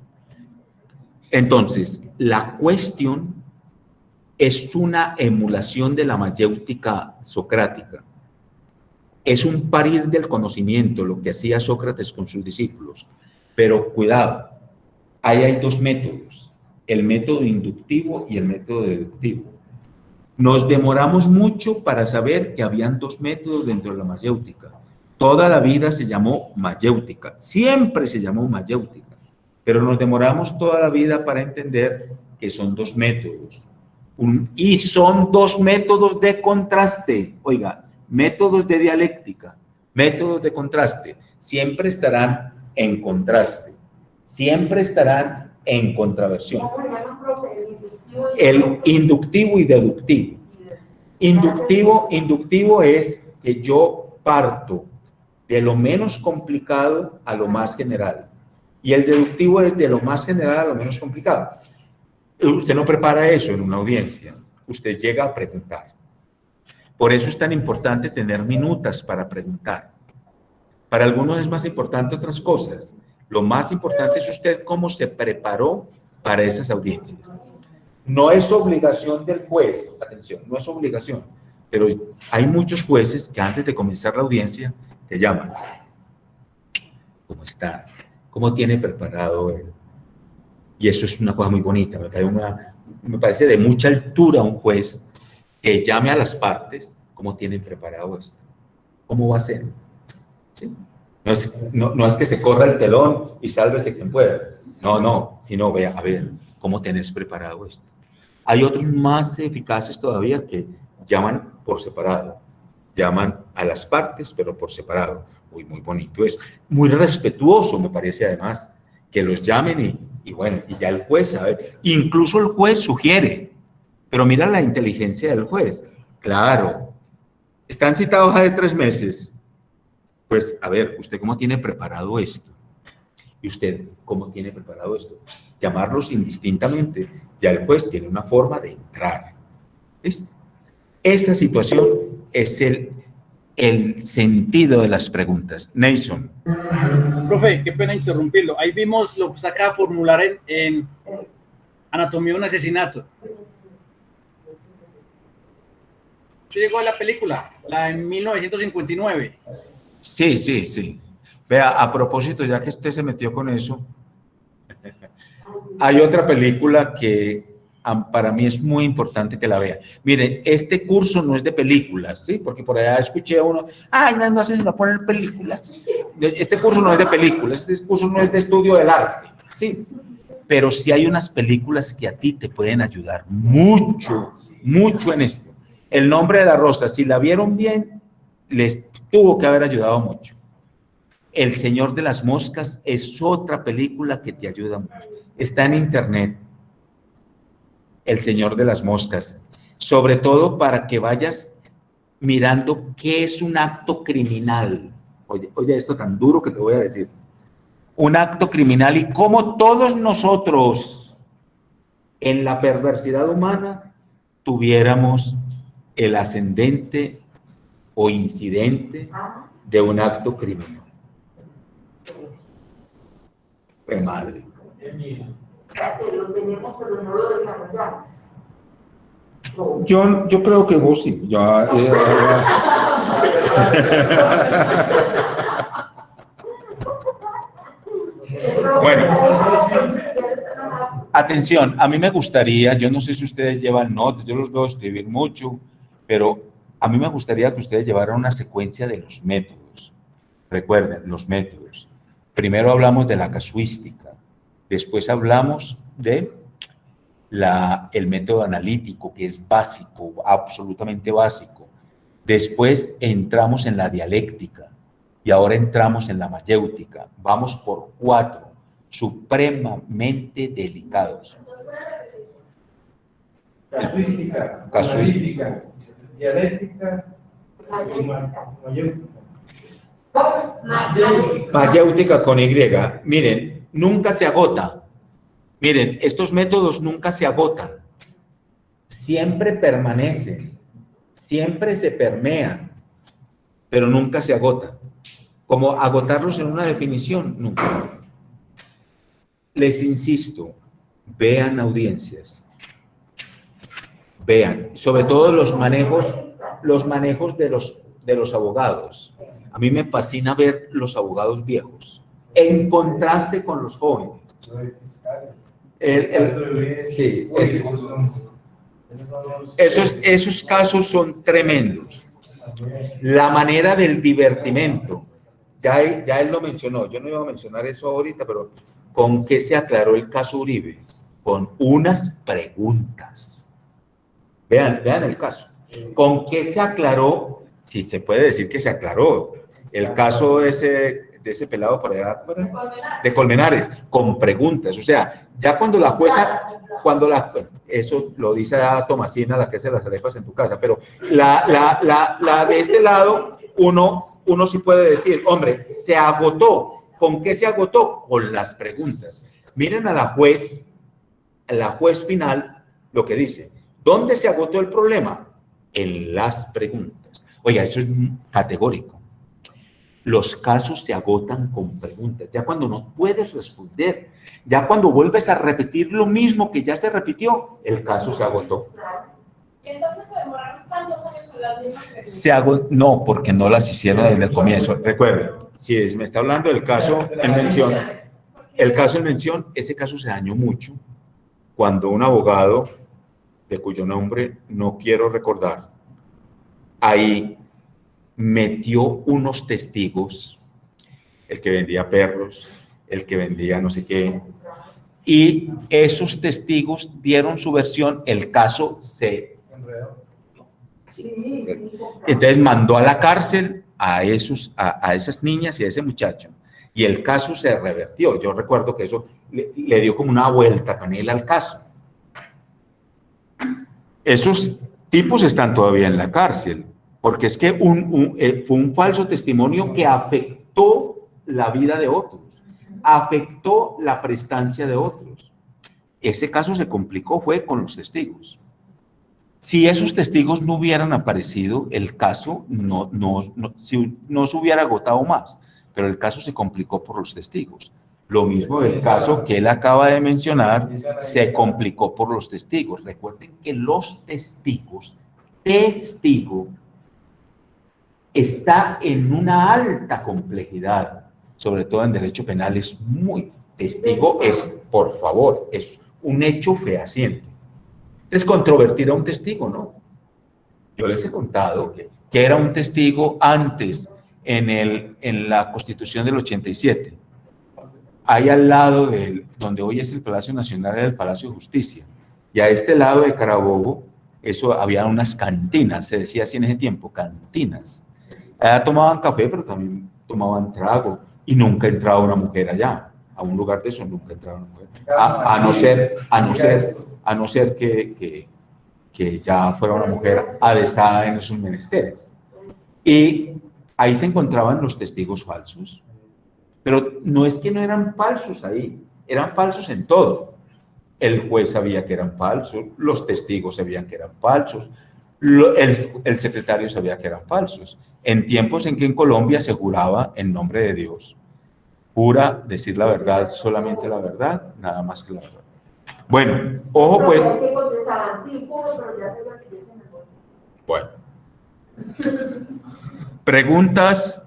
Entonces, la cuestión es una emulación de la mayéutica socrática. Es un parir del conocimiento, lo que hacía Sócrates con sus discípulos. Pero cuidado, ahí hay dos métodos, el método inductivo y el método deductivo. Nos demoramos mucho para saber que habían dos métodos dentro de la mayéutica. Toda la vida se llamó mayéutica, siempre se llamó mayéutica, pero nos demoramos toda la vida para entender que son dos métodos. Y son dos métodos de contraste, oiga, métodos de dialéctica. Métodos de contraste siempre estarán en contraste, siempre estarán en contraversión. ¿Cómo le llaman, profe? El inductivo y deductivo. Inductivo es que yo parto de lo menos complicado a lo más general. Y el deductivo es de lo más general a lo menos complicado. Usted no prepara eso en una audiencia. Usted llega a preguntar. Por eso es tan importante tener minutas para preguntar. Para algunos es más importante otras cosas. Lo más importante es usted cómo se preparó para esas audiencias. No es obligación del juez, atención, no es obligación, pero hay muchos jueces que antes de comenzar la audiencia te llaman. ¿Cómo está? ¿Cómo tiene preparado él? Y eso es una cosa muy bonita, me parece de mucha altura un juez que llame a las partes cómo tienen preparado esto, cómo va a ser. ¿Sí? No es que se corra el telón y sálvese quien pueda. No, sino vea, a ver, ¿cómo tenés preparado esto? Hay otros más eficaces todavía que llaman por separado. Llaman a las partes, pero por separado. Muy bonito. Es muy respetuoso, me parece además, que los llamen y bueno, y ya el juez sabe. Incluso el juez sugiere. Pero mira la inteligencia del juez. Claro, están citados hace 3 meses. Pues, a ver, ¿usted cómo tiene preparado esto? ¿Y usted cómo tiene preparado esto? Llamarlos indistintamente. Ya el juez tiene una forma de entrar. Esa situación es el sentido de las preguntas. Nason. Profe, qué pena interrumpirlo. Ahí vimos lo que usted acaba de formular en Anatomía de un asesinato. ¿Usted llegó a la película? La en 1959. Sí. Vea, a propósito, ya que usted se metió con eso, hay otra película que para mí es muy importante que la vea. Miren, este curso no es de películas, ¿sí? Porque por allá escuché a uno, no sé si va a poner películas. Este curso no es de películas, este curso no es de estudio del arte, ¿sí? Pero sí hay unas películas que a ti te pueden ayudar mucho en esto. El nombre de la rosa, si la vieron bien, les tuvo que haber ayudado mucho. El Señor de las Moscas es otra película que te ayuda mucho. Está en internet. El Señor de las Moscas. Sobre todo para que vayas mirando qué es un acto criminal. Oye, esto tan duro que te voy a decir. Un acto criminal y cómo todos nosotros en la perversidad humana tuviéramos el ascendente o incidente de un acto criminal. Pues madre. Lo tenemos, pero no lo desarrollamos. Yo creo que vos sí. Bueno, atención, a mí me gustaría, yo no sé si ustedes llevan notas, yo los veo escribir mucho, pero a mí me gustaría que ustedes llevaran una secuencia de los métodos. Recuerden, los métodos. Primero hablamos de la casuística, después hablamos de el método analítico, que es básico, absolutamente básico. Después entramos en la dialéctica y ahora entramos en la mayéutica. Vamos por 4, supremamente delicados. Casuística, dialéctica y mayéutica. Mayéutica con Y. Miren, nunca se agota. Miren, estos métodos nunca se agotan. Siempre permanecen. Siempre se permean. Pero nunca se agotan. Como agotarlos en una definición, nunca. Les insisto, vean audiencias. Vean, sobre todo los manejos de los abogados. A mí me fascina ver los abogados viejos, en contraste con los jóvenes. Sí, esos casos son tremendos. La manera del divertimento, ya él lo mencionó, yo no iba a mencionar eso ahorita, pero ¿con qué se aclaró el caso Uribe? Con unas preguntas. Vean el caso. ¿Con qué se aclaró? Si se puede decir que se aclaró. el caso de ese pelado por allá, ¿cómo era? De Colmenares, con preguntas. O sea, ya cuando la jueza, eso lo dice a Tomasina, la que hace las arepas en tu casa, pero la de este lado, uno sí puede decir, hombre, se agotó. ¿Con qué se agotó? Con las preguntas. Miren a la juez final, lo que dice. ¿Dónde se agotó el problema? En las preguntas. Oiga, eso es categórico. Los casos se agotan con preguntas. Ya cuando no puedes responder, ya cuando vuelves a repetir lo mismo que ya se repitió, el caso se agotó. ¿Y entonces se demoraron tantos años con las mismas preguntas? No, porque no las hicieron desde el comienzo. Recuerden, si me está hablando del caso en mención, ese caso se dañó mucho cuando un abogado, de cuyo nombre no quiero recordar, ahí metió unos testigos, el que vendía perros, el que vendía no sé qué, y esos testigos dieron su versión, el caso se... Entonces mandó a la cárcel a esas niñas y a ese muchacho, y el caso se revertió. Yo recuerdo que eso le dio como una vuelta canela al caso. Esos tipos están todavía en la cárcel, porque es que fue un falso testimonio que afectó la vida de otros, afectó la prestancia de otros. Ese caso se complicó, fue con los testigos. Si esos testigos no hubieran aparecido, el caso no se hubiera agotado más, pero el caso se complicó por los testigos. Lo mismo el caso que él acaba de mencionar, se complicó por los testigos. Recuerden que los testigos, testigo, está en una alta complejidad, sobre todo en derecho penal, es muy... Testigo es, por favor, es un hecho fehaciente. Es controvertir a un testigo, ¿no? Yo les he contado que era un testigo antes en la Constitución del 87. Ahí al lado de donde hoy es el Palacio Nacional era el Palacio de Justicia. Y a este lado de Carabobo, eso había unas cantinas, se decía así en ese tiempo, cantinas. Allá tomaban café, pero también tomaban trago. Y nunca entraba una mujer allá. A un lugar de eso nunca entraba una mujer. A no ser que ya fuera una mujer adesada en esos menesteres. Y ahí se encontraban los testigos falsos. Pero no es que no eran falsos ahí, eran falsos en todo. El juez sabía que eran falsos, los testigos sabían que eran falsos, el secretario sabía que eran falsos. En tiempos en que en Colombia se juraba en nombre de Dios. Jura decir la verdad, solamente la verdad, nada más que la verdad. Bueno, ojo pues. Bueno. Preguntas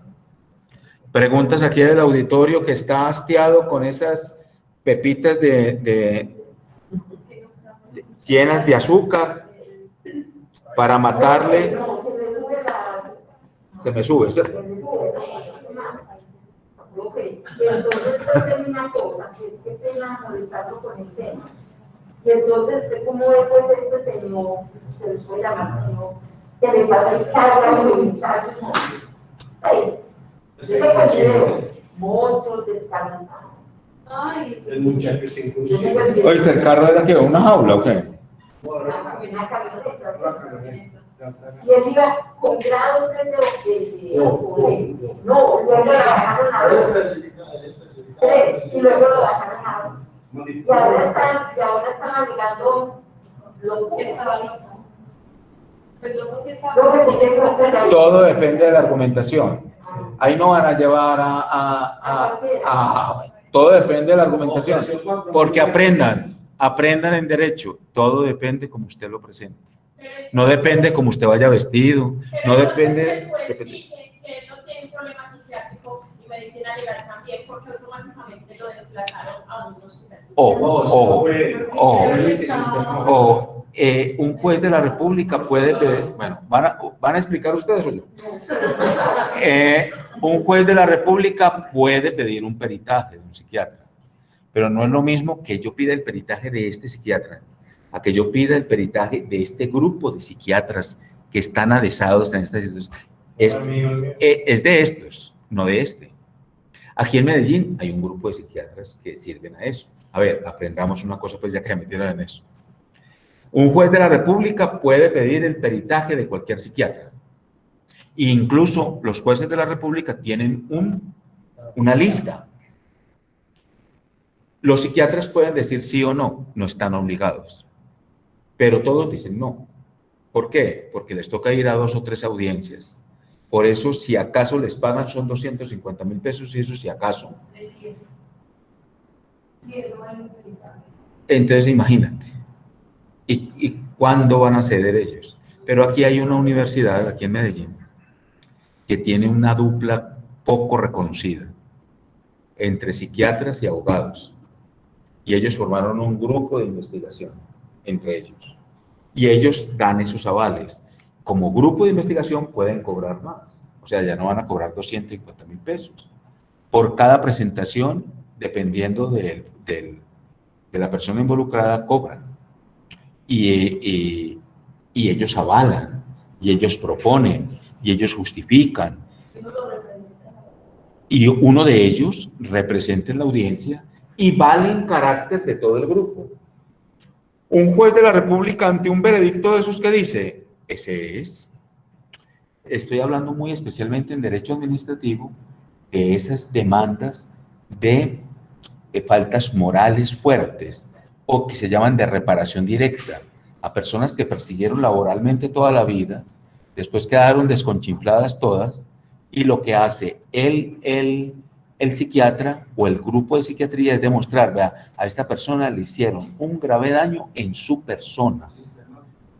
aquí del auditorio que está hastiado con esas pepitas llenas de azúcar para matarle. Se me sube, ¿cierto? Ok, y entonces pues una cosa, que es que pena molestarlo con el tema. Y entonces, ¿cómo es pues este señor, se les puede llamar señor, que le pasa el carro a los muchachos, ¿no? Ahí. Muchos descansados. Ay, El muchacho está inconsciente. Oye, ¿el carro era que una jaula o qué? una camioneta. Y él iba con grado 3 de no, luego lo bajaron a 2. 3, y luego lo bajaron a 2. Y ahora están alegando lo que estaba loco. Pues loco sí estaba loco. Todo depende de la argumentación. Ahí no van a llevar todo depende de la argumentación. Porque aprendan en derecho. Todo depende como usted lo presente. No depende como usted vaya vestido. No depende. Dice que no tiene problema psiquiátrico y medicina legal también, porque automáticamente lo desplazaron a un hospital. Un juez de la República puede pedir, bueno, ¿van a explicar ustedes o yo? Un juez de la República puede pedir un peritaje de un psiquiatra, pero no es lo mismo que yo pida el peritaje de este psiquiatra, a que yo pida el peritaje de este grupo de psiquiatras que están adesados en esta situación. Es de estos. no de este. Aquí en Medellín hay un grupo de psiquiatras que sirven a eso. A ver, aprendamos una cosa, pues ya que se metieron en eso. Un juez de la República puede pedir el peritaje de cualquier psiquiatra. E incluso los jueces de la República tienen una lista. Los psiquiatras pueden decir sí o no, no están obligados. Pero todos dicen no. ¿Por qué? Porque les toca ir a 2 o 3 audiencias. Por eso, si acaso les pagan, son 250.000 pesos, y eso si acaso. Entonces, imagínate. ¿Y cuándo van a ceder ellos? Pero aquí hay una universidad, aquí en Medellín, que tiene una dupla poco reconocida entre psiquiatras y abogados. Y ellos formaron un grupo de investigación entre ellos. Y ellos dan esos avales. Como grupo de investigación pueden cobrar más. O sea, ya no van a cobrar 250.000 pesos. Por cada presentación, dependiendo de la persona involucrada, cobran. Y ellos avalan, y ellos proponen, y ellos justifican. Y uno de ellos representa en la audiencia y vale en carácter de todo el grupo. Un juez de la República ante un veredicto de esos que dice, ese es. Estoy hablando muy especialmente en derecho administrativo de esas demandas de faltas morales fuertes o que se llaman de reparación directa a personas que persiguieron laboralmente toda la vida, después quedaron desconchinfladas todas, y lo que hace el psiquiatra o el grupo de psiquiatría es demostrar, vea, a esta persona le hicieron un grave daño en su persona.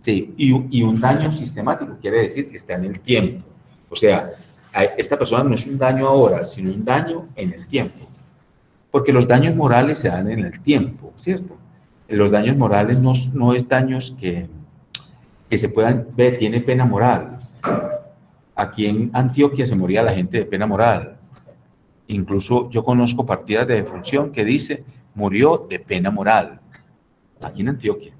Sí, y un daño sistemático quiere decir que está en el tiempo. O sea, esta persona no es un daño ahora, sino un daño en el tiempo. Porque los daños morales se dan en el tiempo, ¿cierto? Los daños morales no es daños que se puedan ver, tiene pena moral. Aquí en Antioquia se moría la gente de pena moral. Incluso yo conozco partidas de defunción que dice, murió de pena moral. Aquí en Antioquia.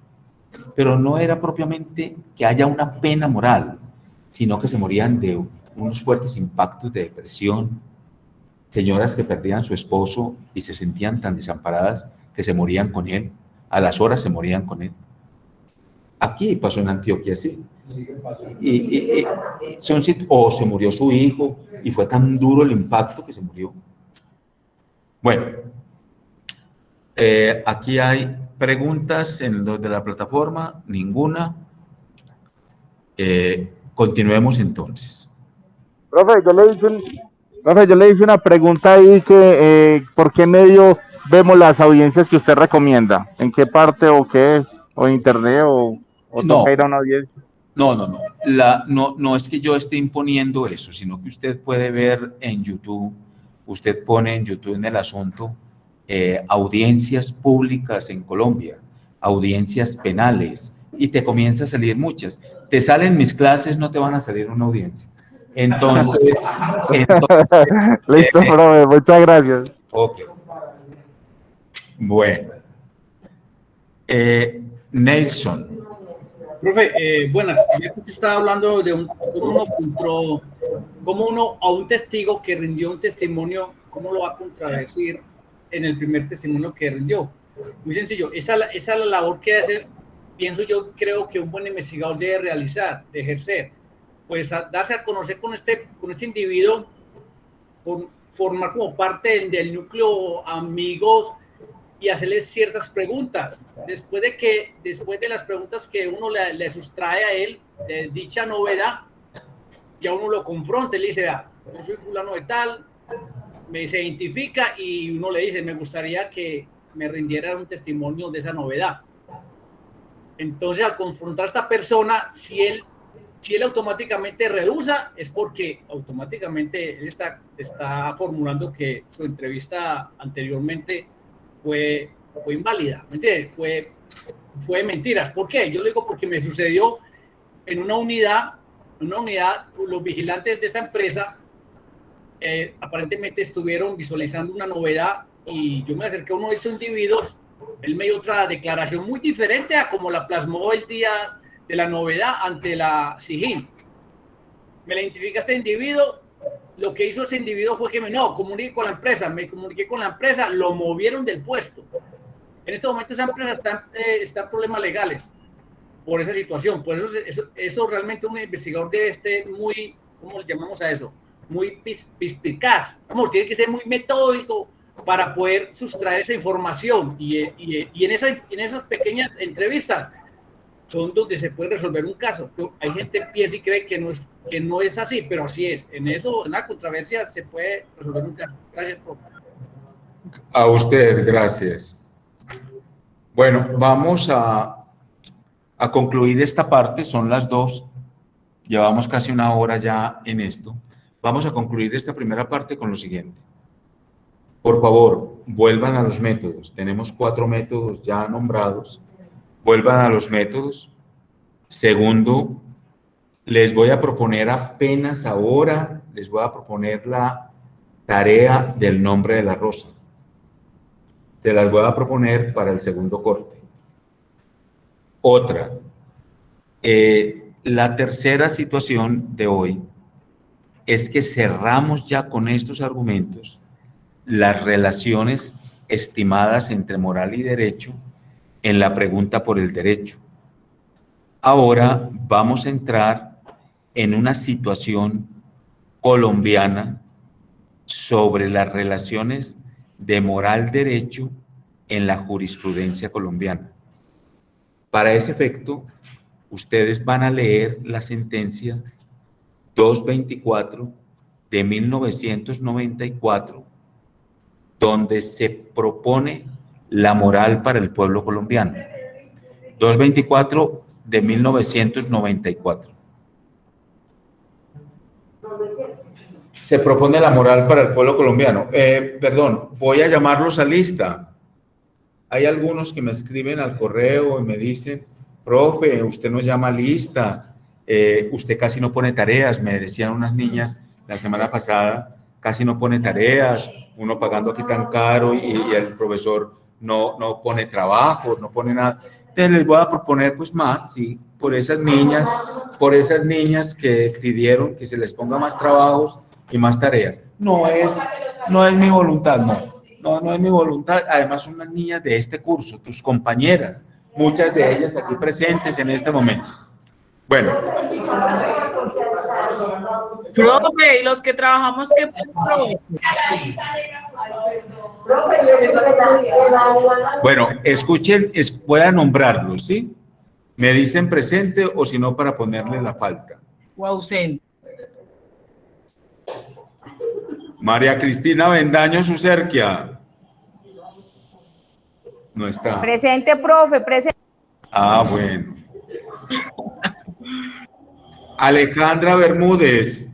Pero no era propiamente que haya una pena moral, sino que se morían de unos fuertes impactos de depresión, señoras que perdían a su esposo y se sentían tan desamparadas que se morían con él, a las horas se morían con él. Aquí pasó en Antioquia, sí. O se murió su hijo y fue tan duro el impacto que se murió. Bueno, aquí hay preguntas en los de la plataforma, ninguna. Continuemos entonces. Profe, yo le hice una pregunta ahí que ¿por qué medio vemos las audiencias que usted recomienda? ¿En qué parte o qué? ¿O internet o No. toca ir a una audiencia? No es que yo esté imponiendo eso, sino que usted puede ver en YouTube, usted pone en YouTube en el asunto audiencias públicas en Colombia, audiencias penales, y te comienza a salir muchas. Te salen mis clases, no te van a salir una audiencia. Entonces Listo, profe, muchas gracias. Ok. Bueno. Nelson. Profe, buenas. Ya que usted estaba hablando de cómo uno a un testigo que rindió un testimonio, cómo lo va a contradecir en el primer testimonio que rindió. Muy sencillo. Esa es la labor que debe hacer, pienso yo, creo que un buen investigador debe realizar, de ejercer. Pues darse a conocer con este individuo, formar como parte del núcleo amigos y hacerles ciertas preguntas. Después de las preguntas que uno le sustrae a él de dicha novedad, ya uno lo confronta y le dice, yo soy fulano de tal, se identifica y uno le dice, me gustaría que me rindiera un testimonio de esa novedad. Entonces, al confrontar a esta persona, si él automáticamente rehusa, es porque automáticamente él está formulando que su entrevista anteriormente fue inválida, ¿me entiendes? Fue mentiras. ¿Por qué? Yo lo digo porque me sucedió en una unidad, los vigilantes de esta empresa aparentemente estuvieron visualizando una novedad y yo me acerqué a uno de esos individuos, él me dio otra declaración muy diferente a como la plasmó el día de la novedad ante la SIJIN. Me la identifica este individuo lo que hizo ese individuo fue que me comuniqué con la empresa, me comuniqué con la empresa, lo movieron del puesto. En este momento esa empresa está en problemas legales por esa situación. Por eso realmente un investigador debe estar muy, ¿cómo le llamamos a eso? Muy perspicaz. Vamos, tiene que ser muy metódico para poder sustraer esa información. Y en esas pequeñas entrevistas son donde se puede resolver un caso. Hay gente que piensa y cree que no es así, pero así es. En la controversia se puede resolver un caso. Gracias, profe. A usted, gracias. Bueno, vamos a concluir esta parte, son las 2, llevamos casi una hora ya en esto. Vamos a concluir esta primera parte con lo siguiente. Por favor, vuelvan a los métodos. Tenemos 4 métodos ya nombrados. Vuelvan a los métodos. Segundo, les voy a proponer apenas ahora, les voy a proponer la tarea del nombre de la rosa. Se las voy a proponer para el segundo corte. Otra, la tercera situación de hoy es que cerramos ya con estos argumentos las relaciones estimadas entre moral y derecho en la pregunta por el derecho. Ahora vamos a entrar en una situación colombiana sobre las relaciones de moral-derecho en la jurisprudencia colombiana. Para ese efecto, ustedes van a leer la sentencia 224 de 1994, donde se propone la moral para el pueblo colombiano. 224 de 1994. Se propone la moral para el pueblo colombiano. Perdón, voy a llamarlos a lista. Hay algunos que me escriben al correo y me dicen, profe, usted nos llama a lista, usted casi no pone tareas, me decían unas niñas la semana pasada, casi no pone tareas, uno pagando aquí tan caro y el profesor no pone trabajo, no pone nada. Entonces les voy a proponer pues más, sí, por esas niñas que pidieron que se les ponga más trabajos y más tareas. No es mi voluntad, no es mi voluntad. Además son unas niñas de este curso, tus compañeras, muchas de ellas aquí presentes en este momento. Bueno. Profe, y los que trabajamos, ¿qué profe? Bueno, escuchen, voy a nombrarlos, ¿sí? Me dicen presente o si no para ponerle la falta. O ausente. María Cristina Bendaño Sucerquia. No está. Presente, profe, presente. Ah, bueno. Alejandra Bermúdez.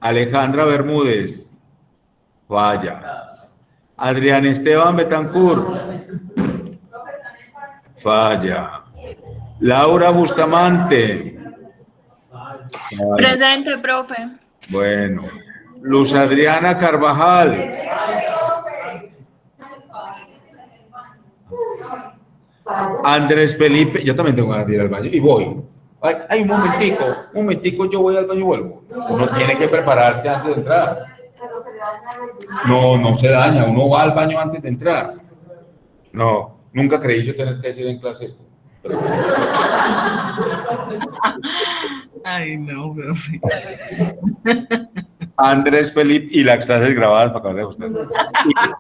Alejandra Bermúdez. Falla. Adrián Esteban Betancourt. Falla. Laura Bustamante. Falla. Presente, profe. Bueno. Luz Adriana Carvajal. Andrés Felipe, yo también tengo ganas de ir al baño y voy. Hay un momentico, yo voy al baño y vuelvo. Uno tiene que prepararse antes de entrar. No se daña, uno va al baño antes de entrar. No, nunca creí yo tener que decir en clase esto. Pero... Ay, no, profe. Andrés Felipe, y las clases grabadas para que vean usted.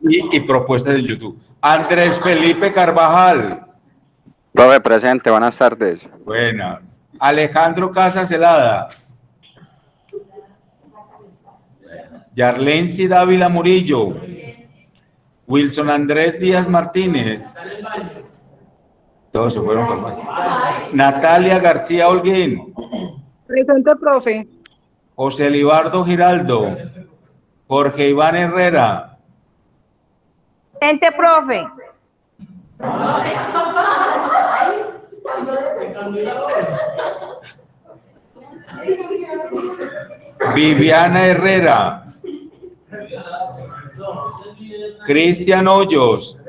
Y propuestas en YouTube. Andrés Felipe Carvajal. Profe, presente, buenas tardes. Buenas. Alejandro Casas Celada. Yarlensi Dávila Murillo. Wilson Andrés Díaz Martínez. Todos se fueron para el baño. Natalia García Holguín. Presente, profe. José Libardo Giraldo. Jorge Iván Herrera. Presente, profe. Viviana Herrera. Cristian Hoyos.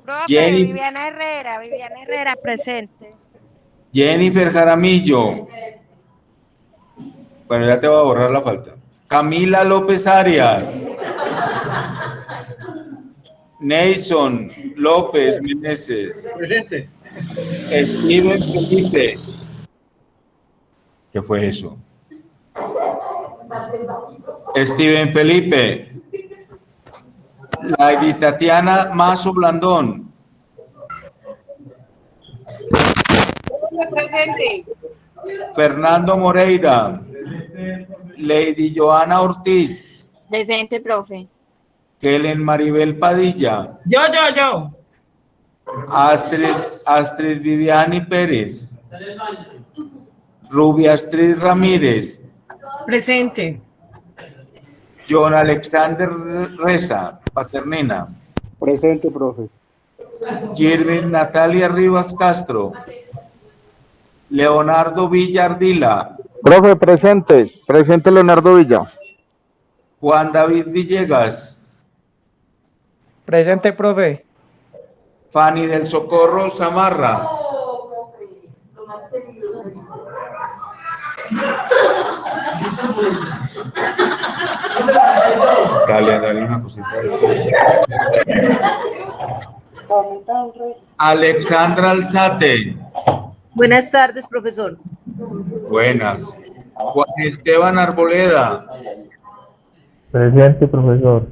Profe, Jenny... Viviana Herrera, presente. Jennifer Jaramillo. Bueno, ya te voy a borrar la falta. Camila López Arias. Neison López Meneses. Presente. Steven Felipe. ¿Qué fue eso? Steven Felipe. Lady Tatiana Mazo Blandón. Presente. Fernando Moreira. Lady Joana Ortiz. Presente, profe. Kellen Maribel Padilla. Yo. Astrid Viviani Pérez. Rubia Astrid Ramírez. Presente. John Alexander Reza, Paternina. Presente, profe. Jirvin Natalia Rivas Castro. Leonardo Villardila. Profe, presente. Presente Leonardo Villa. Juan David Villegas. Presente, profe. Fanny del Socorro Zamarra. Dale una cosita. Alexandra Alzate. Buenas tardes, profesor. Buenas. Juan Esteban Arboleda. Presente, profesor.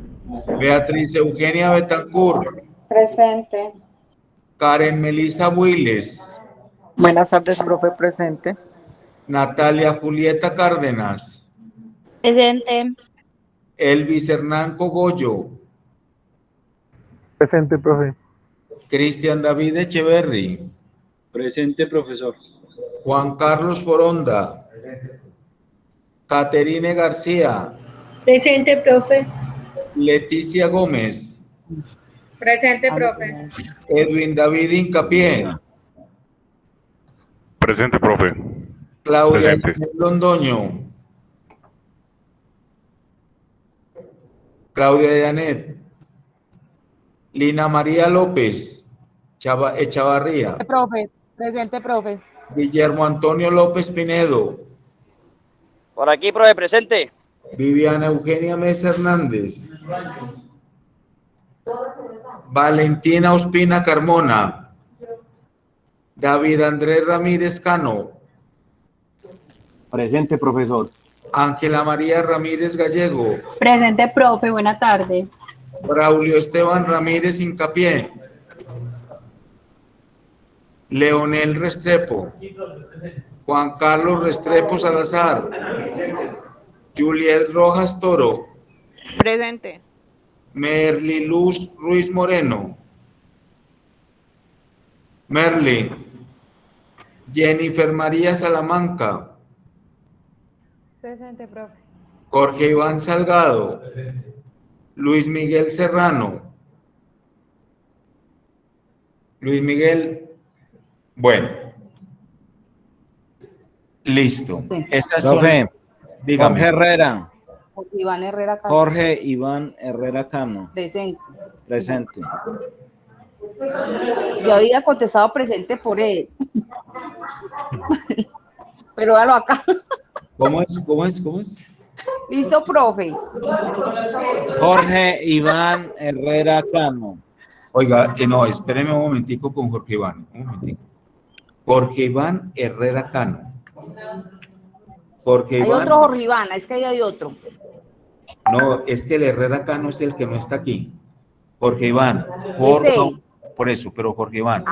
Beatriz Eugenia Betancourt. Presente. Karen Melissa Builes. Buenas tardes, profe. Presente. Natalia Julieta Cárdenas. Presente. Elvis Hernán Cogollo. Presente, profe. Cristian David Echeverry. Presente, profesor. Juan Carlos Foronda. Caterine García. Presente, profe. Leticia Gómez. Presente, profe. Edwin David Incapié. Presente, profe. Claudia Presente. Londoño. Claudia Janet. Lina María López Echavarría. Profe. Presente, profe. Guillermo Antonio López Pinedo. Por aquí, profe, presente. Viviana Eugenia Mesa Hernández. Valentina Ospina Carmona. David Andrés Ramírez Cano. Presente, profesor. Ángela María Ramírez Gallego. Presente, profe. Buena tarde. Braulio Esteban Ramírez Incapié. Leonel Restrepo. Juan Carlos Restrepo Salazar. Juliet Rojas Toro. Presente. Merly Luz Ruiz Moreno. Merly. Jennifer María Salamanca. Presente, profe. Jorge Iván Salgado. Luis Miguel Serrano. Luis Miguel. Bueno. Listo. Estas Profe, son. Dígame. Jorge Herrera. Iván Herrera Cano. Jorge Iván Herrera Cano. Presente. Presente. Yo había contestado presente por él. Pero hágalo acá. ¿Cómo es? Listo, profe. Jorge Iván Herrera Cano. Oiga, no, espéreme un momentico con Jorge Iván. Un momentico. Jorge Iván Herrera Cano. Jorge Hay Iván. otro Jorge Iván, es que ahí hay otro. No, es que el Herrera Cano es el que no está aquí. Jorge Iván, por eso, pero Jorge Iván,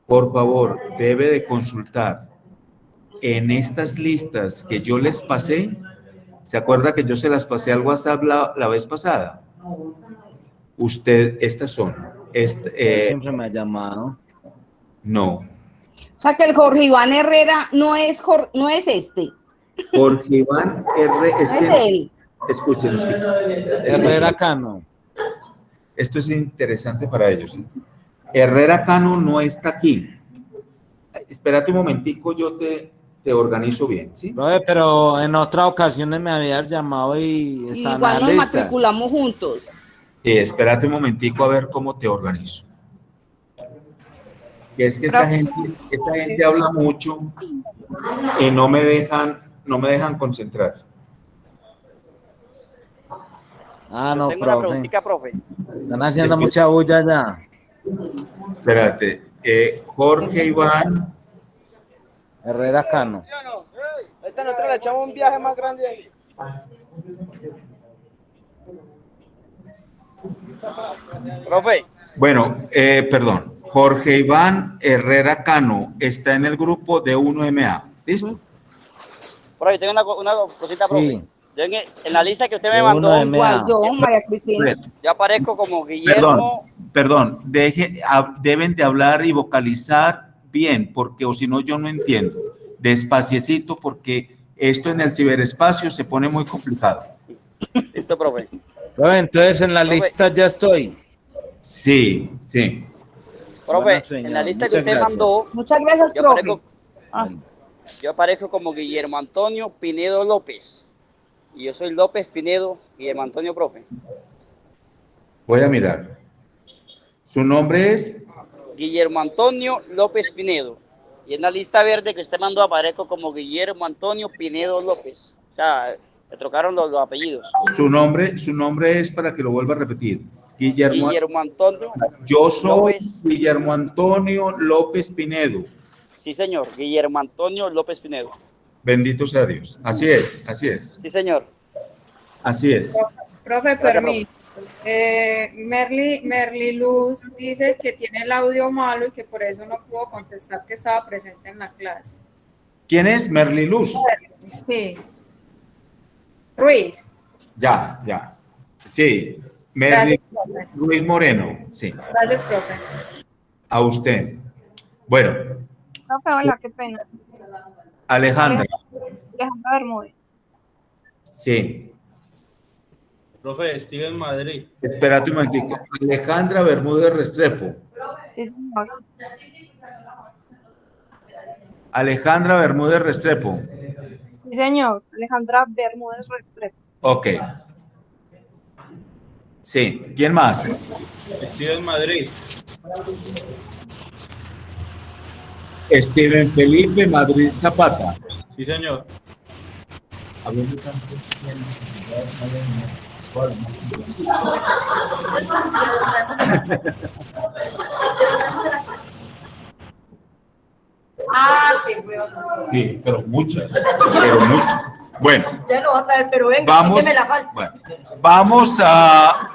por favor, debe de consultar en estas listas que yo les pasé. ¿Se acuerda que yo se las pasé al WhatsApp la vez pasada? Usted, estas son. Siempre me ha llamado. No. O sea que el Jorge Iván Herrera no es este. Jorge Iván Es él. Escuchen. Herrera Cano. Esto es interesante para ellos. ¿Sí? Herrera Cano no está aquí. Espérate un momentico, yo te organizo bien, ¿sí? Profe, pero en otras ocasiones me habías llamado y están en la Igual nos lista. matriculamos juntos. Espérate un momentico a ver cómo te organizo. Que es que esta gente habla mucho y no me dejan no me dejan concentrar. Ah, no, Tengo una profe. preguntita, profe. Están haciendo mucha bulla ya. Espérate. Jorge Iván Herrera Cano. Esta nosotros le echamos un viaje más grande ahí. Profe. Bueno, perdón. Jorge Iván Herrera Cano está en el grupo de 1MA. ¿Listo? Profe, tengo una cosita, profe. Sí. Yo en la lista que usted me De mandó, 1MA. Igual yo, María Cristina. yo aparezco como Guillermo. Perdón. Deben de hablar y vocalizar bien, porque o si no yo no entiendo. Despaciecito, porque esto en el ciberespacio se pone muy complicado. Listo, profe. Profe, entonces en la lista ya estoy. Sí, sí. Profe, Bueno, señor, en la lista que muchas usted gracias. mandó, Muchas gracias, yo profe. aparezco, yo aparezco como Guillermo Antonio Pinedo López. Y yo soy López Pinedo, Guillermo Antonio, profe. Voy a mirar. ¿Su nombre es? Guillermo Antonio López Pinedo. Y en la lista verde que usted mandó aparezco como Guillermo Antonio Pinedo López. O sea, le trocaron los apellidos. Su nombre es, para que lo vuelva a repetir. Guillermo Antonio. Yo soy López. Guillermo Antonio López Pinedo. Sí, señor. Guillermo Antonio López Pinedo. Bendito sea Dios. Así es, así es. Sí, señor. Así es. Profe, Gracias, permiso. Merly Luz dice que tiene el audio malo y que por eso no pudo contestar que estaba presente en la clase. ¿Quién es Merly Luz? Sí. Ruiz. Ya. Sí. Merly Gracias, profe. Luis Moreno. Sí. Gracias, profe. A usted. Bueno, Profe, hola, qué pena. Alejandra. Alejandra Bermúdez. Sí. Profe, Steven Madrid. Espérate un momentico. Alejandra Bermúdez Restrepo. Sí, señor. Alejandra Bermúdez Restrepo. Sí, señor. Alejandra Bermúdez Restrepo. Ok. Sí. ¿Quién más? Steven Madrid. Steven Felipe Madrid Zapata. Sí, señor. Ah, qué huevos. Sí, pero muchas. Bueno, Ya lo va a traer, pero venga, vamos, quíteme la falta. bueno, vamos a...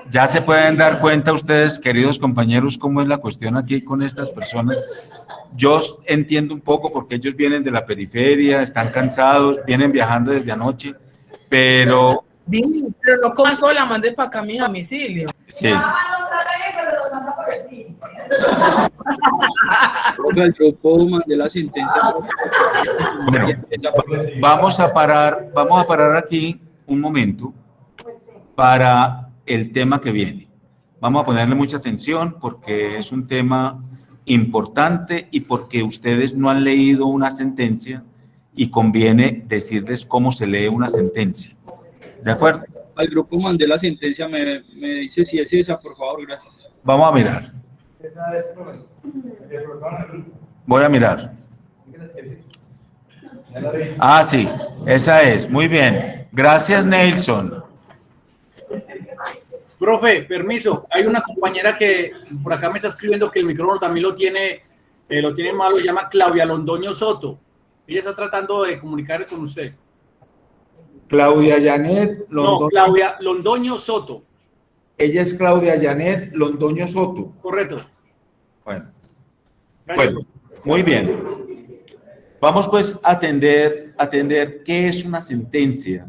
Ya se pueden dar cuenta ustedes, queridos compañeros, cómo es la cuestión aquí con estas personas. Yo entiendo un poco porque ellos vienen de la periferia, están cansados, vienen viajando desde anoche, pero... Pero no coma sola, mande para acá mi domicilio. Sí. El grupo mandé la sentencia. Bueno, vamos a parar aquí un momento para el tema que viene. Vamos a ponerle mucha atención porque es un tema importante y porque ustedes no han leído una sentencia y conviene decirles cómo se lee una sentencia. ¿De acuerdo? Al grupo mandé la sentencia, me dice si es esa, por favor, gracias. Vamos a mirar. Voy a mirar. Ah, sí, esa es. Muy bien. Gracias, Nelson. Profe, permiso. Hay una compañera que por acá me está escribiendo que el micrófono también lo tiene malo, se llama Claudia Londoño Soto. Ella está tratando de comunicar con usted. Claudia Janet Londoño. No, Claudia Londoño Soto. Ella es Claudia Janet Londoño Soto. Correcto. Bueno, muy bien. Vamos pues a atender qué es una sentencia,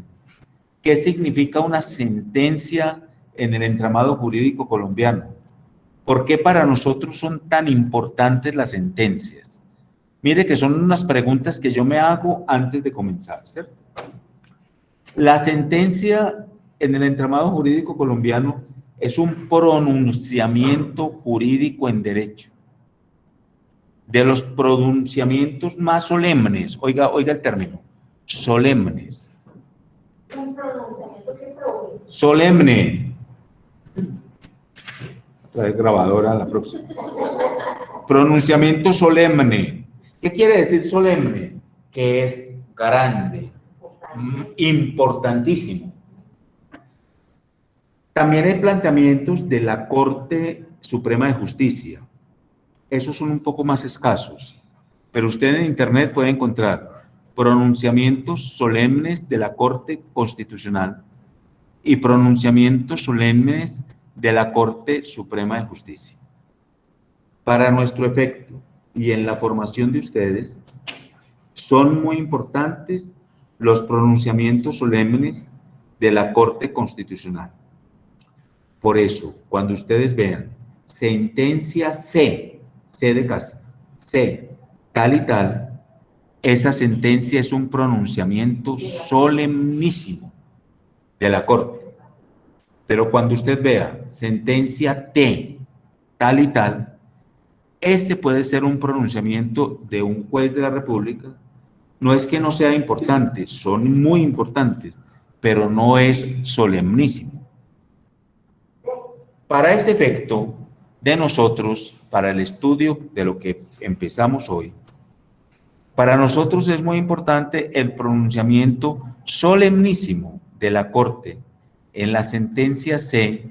qué significa una sentencia en el entramado jurídico colombiano, por qué para nosotros son tan importantes las sentencias. Mire que son unas preguntas que yo me hago antes de comenzar, ¿cierto? La sentencia en el entramado jurídico colombiano es un pronunciamiento jurídico en derecho. De los pronunciamientos más solemnes, oiga el término, solemnes. Un pronunciamiento que profe. Solemne. Trae grabadora la próxima. Pronunciamiento solemne. ¿Qué quiere decir solemne? Que es grande, importantísimo. También hay planteamientos de la Corte Suprema de Justicia. Esos son un poco más escasos, pero usted en Internet puede encontrar pronunciamientos solemnes de la Corte Constitucional y pronunciamientos solemnes de la Corte Suprema de Justicia. Para nuestro efecto y en la formación de ustedes, son muy importantes los pronunciamientos solemnes de la Corte Constitucional. Por eso, cuando ustedes vean sentencia C de casa, C, tal y tal, esa sentencia es un pronunciamiento solemnísimo de la Corte. Pero cuando usted vea sentencia T, tal y tal, ese puede ser un pronunciamiento de un juez de la República. No es que no sea importante, son muy importantes, pero no es solemnísimo. Para este efecto de nosotros, para el estudio de lo que empezamos hoy, para nosotros es muy importante el pronunciamiento solemnísimo de la Corte en la sentencia C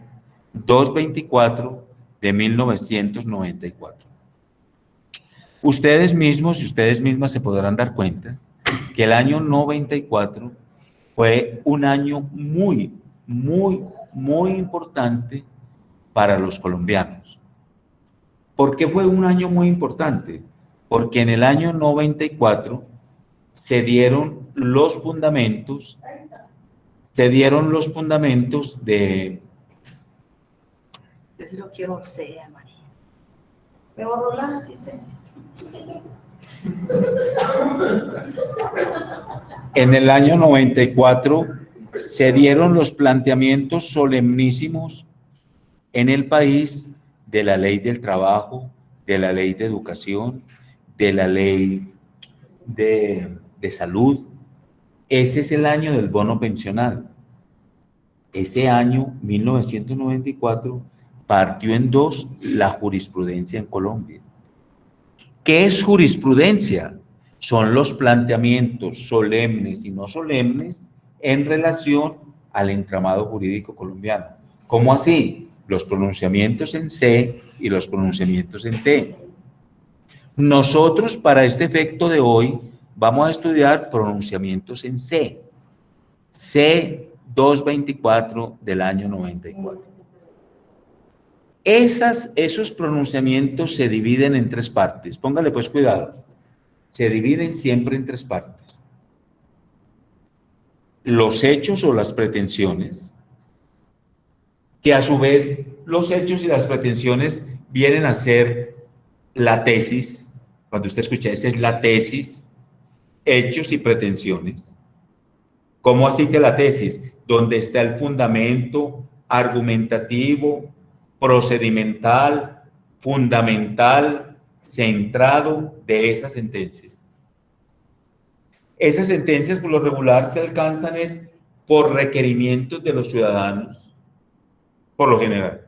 224 de 1994. Ustedes mismos y ustedes mismas se podrán dar cuenta que el año 94 fue un año muy importante para los colombianos. ¿Por qué fue un año muy importante? Porque en el año 94 se dieron los fundamentos de... Yo sí lo quiero usted, María. Me borró la asistencia. En el año 94 se dieron los planteamientos solemnísimos en el país de la ley del trabajo, de la ley de educación, de la ley de salud. Ese es el año del bono pensional. Ese año, 1994, partió en dos la jurisprudencia en Colombia. ¿Qué es jurisprudencia? Son los planteamientos solemnes y no solemnes en relación al entramado jurídico colombiano. ¿Cómo así? Los pronunciamientos en C y los pronunciamientos en T. Nosotros, para este efecto de hoy, vamos a estudiar pronunciamientos en C. C 224 del año 94. Esos pronunciamientos se dividen en tres partes. Póngale pues cuidado. Se dividen siempre en tres partes. Los hechos o las pretensiones, que a su vez los hechos y las pretensiones vienen a ser la tesis. Cuando usted escucha, esa es la tesis, hechos y pretensiones. ¿Cómo así que la tesis? Donde está el fundamento argumentativo, procedimental, fundamental, centrado de esa sentencia. Esas sentencias por lo regular se alcanzan por requerimientos de los ciudadanos, por lo general.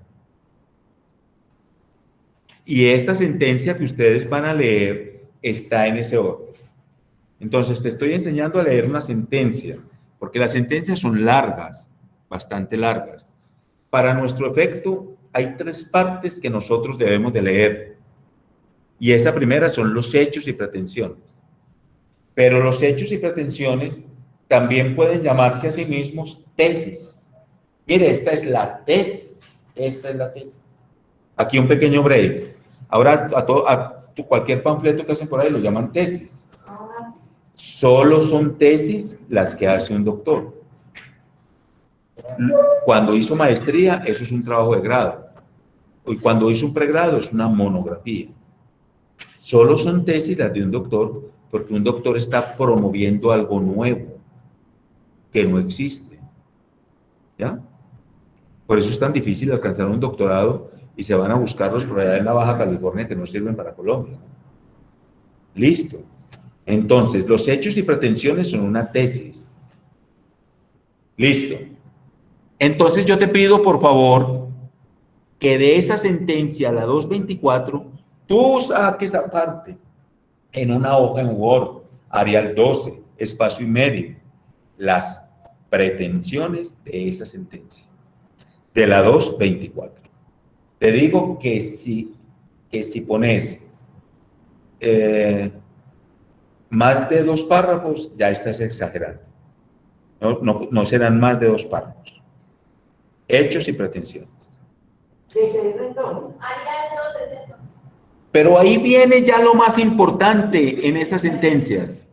Y esta sentencia que ustedes van a leer está en ese orden. Entonces, te estoy enseñando a leer una sentencia, porque las sentencias son largas, bastante largas. Para nuestro efecto, hay tres partes que nosotros debemos de leer. Y esa primera son los hechos y pretensiones. Pero los hechos y pretensiones también pueden llamarse a sí mismos tesis. Mire, esta es la tesis. Esta es la tesis. Aquí un pequeño break. Ahora cualquier panfleto que hacen por ahí lo llaman tesis. Solo son tesis las que hace un doctor. Cuando hizo maestría, eso es un trabajo de grado. Y cuando hizo un pregrado, es una monografía. Solo son tesis las de un doctor, porque un doctor está promoviendo algo nuevo, que no existe. ¿Ya? Por eso es tan difícil alcanzar un doctorado y se van a buscarlos por allá en la Baja California que no sirven para Colombia. Listo. Entonces, los hechos y pretensiones son una tesis. Listo. Entonces yo te pido, por favor, que que de esa sentencia, la 224, tú saques aparte en una hoja en Word, Arial 12, espacio y medio, las pretensiones de esa sentencia, de la 224. Te digo que si pones más de 2 párrafos, ya estás exagerando. No serán más de 2 párrafos. Hechos y pretensiones. Pero ahí viene ya lo más importante en esas sentencias.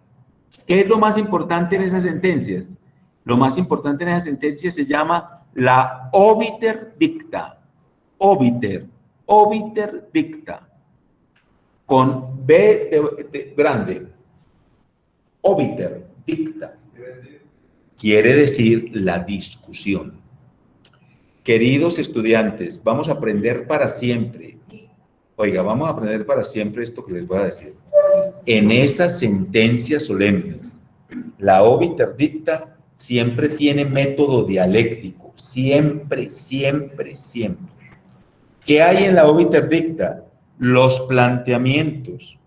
¿Qué es lo más importante en esas sentencias? Lo más importante en esas sentencias se llama la obiter dicta. Obiter dicta. Con B de grande. Obiter dicta. Quiere decir la discusión. Queridos estudiantes, vamos a aprender para siempre. Oiga, vamos a aprender para siempre esto que les voy a decir. En esas sentencias solemnes, la obiter dicta siempre tiene método dialéctico. Siempre, siempre, siempre. ¿Qué hay en la obiter dicta? Los planteamientos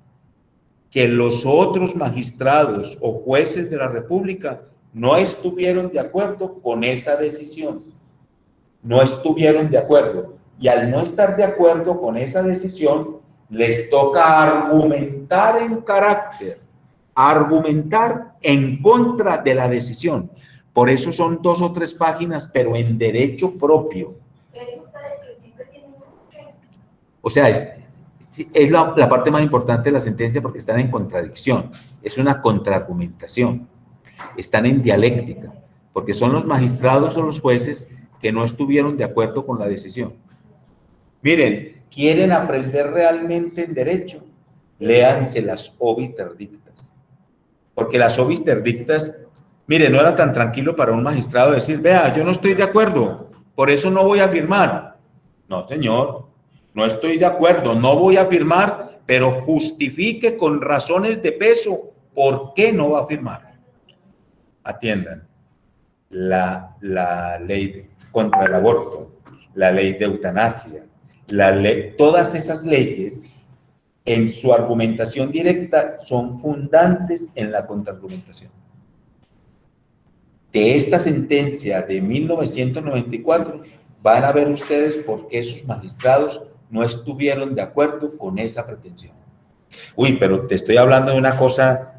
que los otros magistrados o jueces de la República no estuvieron de acuerdo con esa decisión. No estuvieron de acuerdo. Y al no estar de acuerdo con esa decisión, les toca argumentar en carácter, argumentar en contra de la decisión. Por eso son 2 o 3 páginas, pero en derecho propio. O sea, es la parte más importante de la sentencia porque están en contradicción. Es una contraargumentación. Están en dialéctica, porque son los magistrados o los jueces que no estuvieron de acuerdo con la decisión. Miren, ¿quieren aprender realmente en derecho? Léanse las obiter dictas. Porque las obiter dictas, miren, no era tan tranquilo para un magistrado decir, vea, yo no estoy de acuerdo, por eso no voy a firmar. No, señor, no estoy de acuerdo, no voy a firmar, pero justifique con razones de peso por qué no va a firmar. Atiendan, la ley contra el aborto, la ley de eutanasia, todas esas leyes en su argumentación directa son fundantes en la contraargumentación. De esta sentencia de 1994 van a ver ustedes por qué sus magistrados no estuvieron de acuerdo con esa pretensión. Uy, pero te estoy hablando de una cosa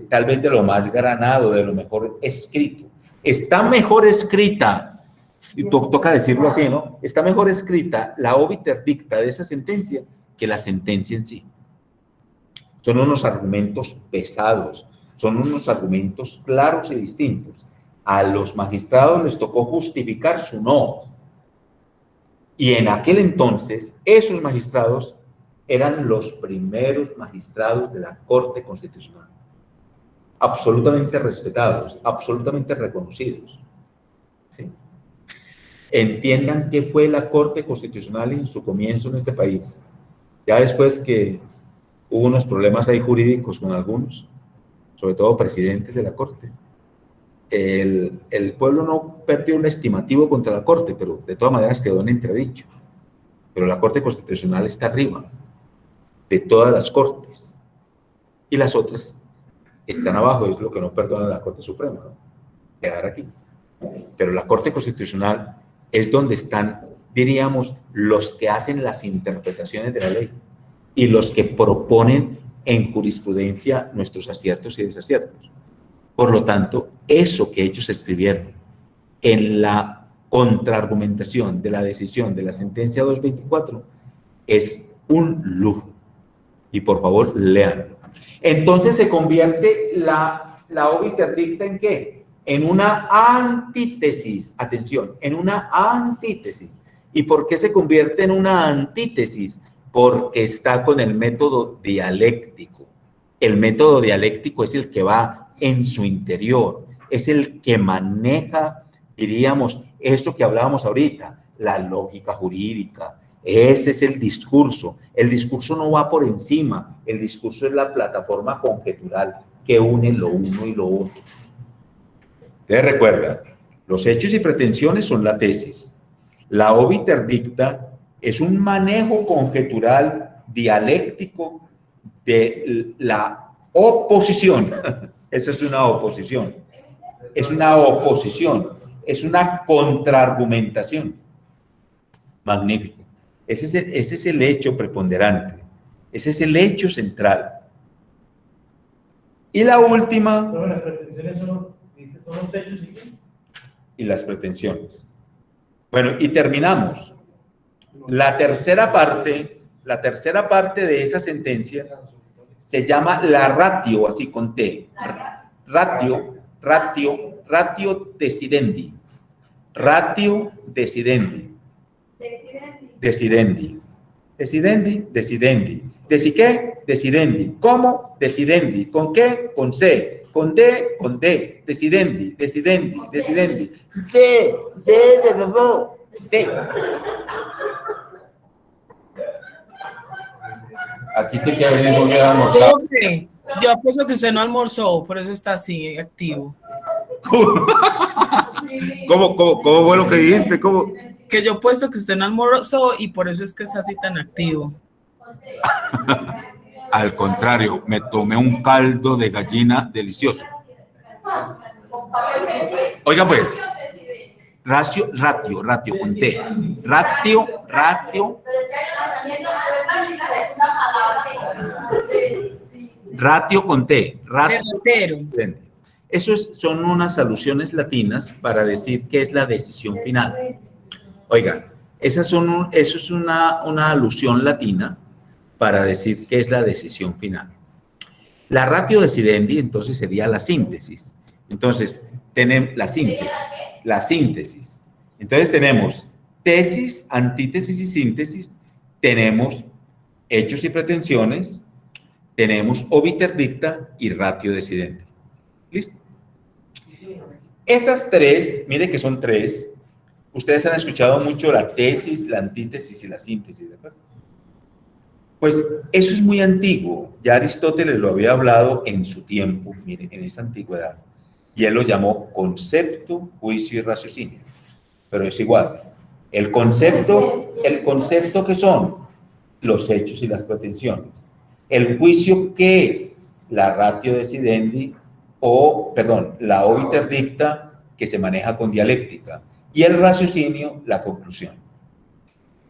tal vez de lo más granado, de lo mejor escrito. Está mejor escrita, y toca decirlo así, ¿no? Está mejor escrita la obiter dicta de esa sentencia que la sentencia en sí. Son unos argumentos pesados, son unos argumentos claros y distintos. A los magistrados les tocó justificar su no. Y en aquel entonces, esos magistrados eran los primeros magistrados de la Corte Constitucional. Absolutamente respetados, absolutamente reconocidos. ¿Sí? Entiendan qué fue la Corte Constitucional en su comienzo en este país. Ya después que hubo unos problemas ahí jurídicos con algunos, sobre todo presidentes de la Corte, el pueblo no perdió un estimativo contra la Corte, pero de todas maneras quedó en entredicho. Pero la Corte Constitucional está arriba de todas las cortes y las otras están abajo, es lo que no perdona la Corte Suprema, ¿no? Quedar aquí. Pero la Corte Constitucional es donde están, diríamos, los que hacen las interpretaciones de la ley y los que proponen en jurisprudencia nuestros aciertos y desaciertos. Por lo tanto, eso que ellos escribieron en la contraargumentación de la decisión de la sentencia 224 es un lujo. Y por favor, léanlo. Entonces se convierte la obiter dicta ¿en qué? En una antítesis. Atención, en una antítesis. ¿Y por qué se convierte en una antítesis? Porque está con el método dialéctico. El método dialéctico es el que va en su interior, es el que maneja, diríamos, esto que hablábamos ahorita, la lógica jurídica. Ese es el discurso. El discurso no va por encima, el discurso es la plataforma conjetural que une lo uno y lo otro. Ustedes recuerdan, los hechos y pretensiones son la tesis. La obiter dicta Es un manejo conjetural dialéctico de la oposición. Esa es una oposición. Es una oposición. Es una contraargumentación. Magnífico. Ese es el hecho preponderante. Ese es el hecho central. Y la última... Pero las pretensiones son los hechos y qué. Y las pretensiones. Bueno, y terminamos. La tercera parte de esa sentencia se llama la ratio, así con T. Ratio decidendi. Ratio decidendi. Decidendi. Decidendi, decidendi. ¿Deci qué? Decidendi. ¿Cómo? Decidendi. ¿Con qué? Con C. Con D, con D. Decidendi, decidendi, decidendi. D de nuevo. D. Aquí se queda bien porque almorzar. Profe, yo apuesto que usted no almorzó, por eso está así, activo. ¿Cómo fue lo que dijiste? ¿Cómo? Que yo apuesto que usted no almorzó y por eso es que está así tan activo. Al contrario, me tomé un caldo de gallina delicioso. Oiga pues, ratio con T. Ratio. Ratio con T. Eso son unas alusiones latinas para decir qué es la decisión final. Oiga, eso es una alusión latina para decir qué es la decisión final. La ratio decidendi, entonces, sería la síntesis. Entonces, tenemos la síntesis. Entonces, tenemos tesis, antítesis y síntesis. Tenemos hechos y pretensiones. Tenemos obiter dicta y ratio decidendi. ¿Listo? Estas tres, mire que son tres. Ustedes han escuchado mucho la tesis, la antítesis y la síntesis, ¿de acuerdo? Pues eso es muy antiguo. Ya Aristóteles lo había hablado en su tiempo, miren, en esa antigüedad. Y él lo llamó concepto, juicio y raciocinio. Pero es igual. El concepto ¿qué son? Los hechos y las pretensiones. El juicio, ¿qué es? La ratio decidendi la obiter dicta, que se maneja con dialéctica. Y el raciocinio, la conclusión.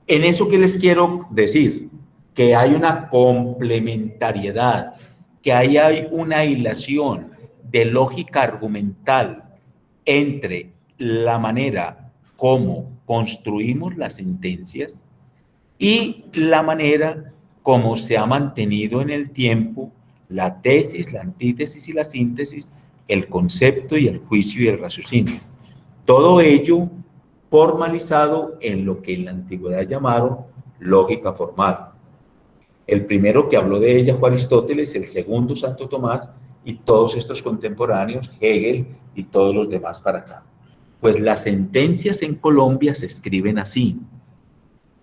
En eso, ¿qué les quiero decir? Que hay una complementariedad, que ahí hay una hilación de lógica argumental entre la manera como construimos las sentencias y la manera como se ha mantenido en el tiempo la tesis, la antítesis y la síntesis, el concepto y el juicio y el raciocinio. Todo ello formalizado en lo que en la antigüedad llamaron lógica formal. El primero que habló de ella fue Aristóteles, el segundo Santo Tomás y todos estos contemporáneos, Hegel y todos los demás para acá. Pues las sentencias en Colombia se escriben así.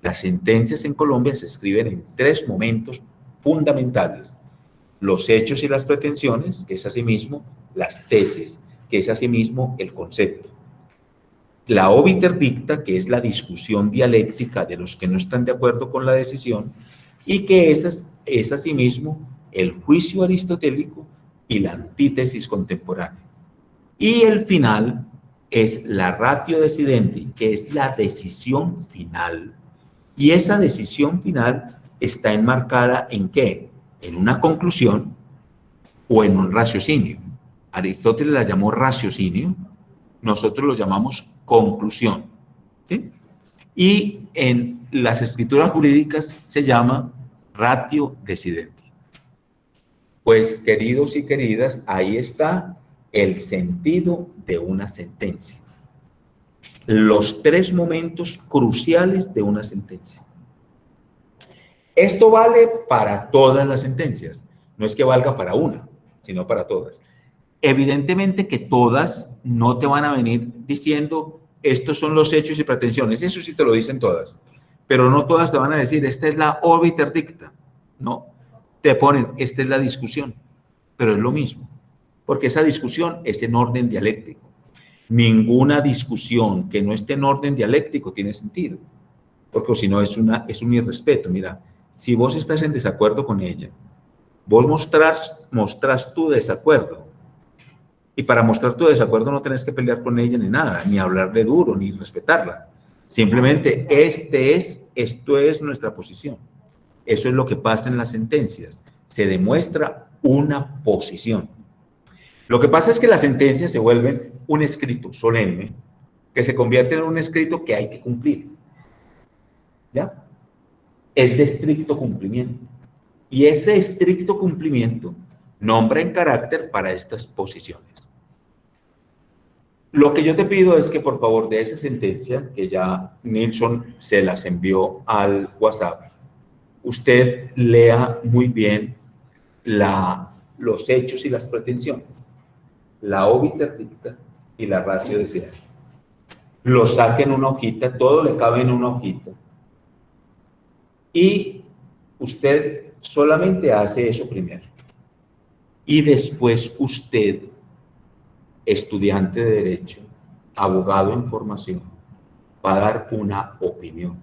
Las sentencias en Colombia se escriben en tres momentos fundamentales. Los hechos y las pretensiones, que es asimismo las tesis, que es asimismo el concepto. La obiter dicta, que es la discusión dialéctica de los que no están de acuerdo con la decisión, y que es asimismo el juicio aristotélico y la antítesis contemporánea. Y el final es la ratio decidendi, que es la decisión final. Y esa decisión final está enmarcada ¿en qué? En una conclusión o en un raciocinio. Aristóteles la llamó raciocinio, nosotros lo llamamos conclusión, ¿sí? Y en las escrituras jurídicas se llama ratio decidendi. Pues, queridos y queridas, ahí está el sentido de una sentencia. Los tres momentos cruciales de una sentencia. Esto vale para todas las sentencias. No es que valga para una, sino para todas. Evidentemente que todas no te van a venir diciendo estos son los hechos y pretensiones. Eso sí te lo dicen todas. Pero no todas te van a decir esta es la obiter dicta. No. Te ponen esta es la discusión. Pero es lo mismo. Porque esa discusión es en orden dialéctico. Ninguna discusión que no esté en orden dialéctico tiene sentido. porque si no es un irrespeto. Mira, si vos estás en desacuerdo con ella, vos mostrás tu desacuerdo. Y para mostrar tu desacuerdo no tenés que pelear con ella ni nada, ni hablarle duro, ni respetarla. Simplemente esto es nuestra posición. Eso es lo que pasa en las sentencias. Se demuestra una posición. Lo que pasa es que las sentencias se vuelven un escrito solemne, que se convierte en un escrito que hay que cumplir. ¿Ya? Es de estricto cumplimiento. Y ese estricto cumplimiento nombra en carácter para estas posiciones. Lo que yo te pido es que por favor de esa sentencia, que ya Nilsson se las envió al WhatsApp, usted lea muy bien los hechos y las pretensiones, la obiter dicta y la ratio deseada. Lo saque en una hojita, todo le cabe en una hojita. Y usted solamente hace eso primero. Y después usted, estudiante de Derecho, abogado en formación, va a dar una opinión.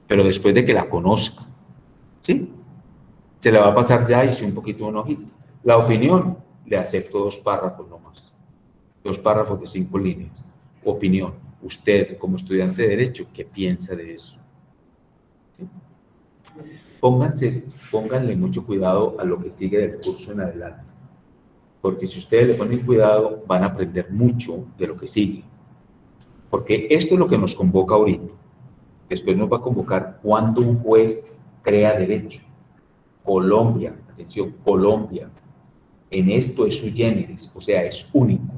Pero después de que la conozca, ¿sí? Se le va a pasar ya, hice un poquito una hojita. La opinión, le acepto 2 párrafos nomás. 2 párrafos de 5 líneas. Opinión. Usted, como estudiante de Derecho, ¿qué piensa de eso? ¿Sí? Pónganle mucho cuidado a lo que sigue del curso en adelante. Porque si ustedes le ponen cuidado, van a aprender mucho de lo que sigue. Porque esto es lo que nos convoca ahorita. Después nos va a convocar cuando un juez crea derecho. Colombia, atención, Colombia, en esto es sui generis, o sea, es único.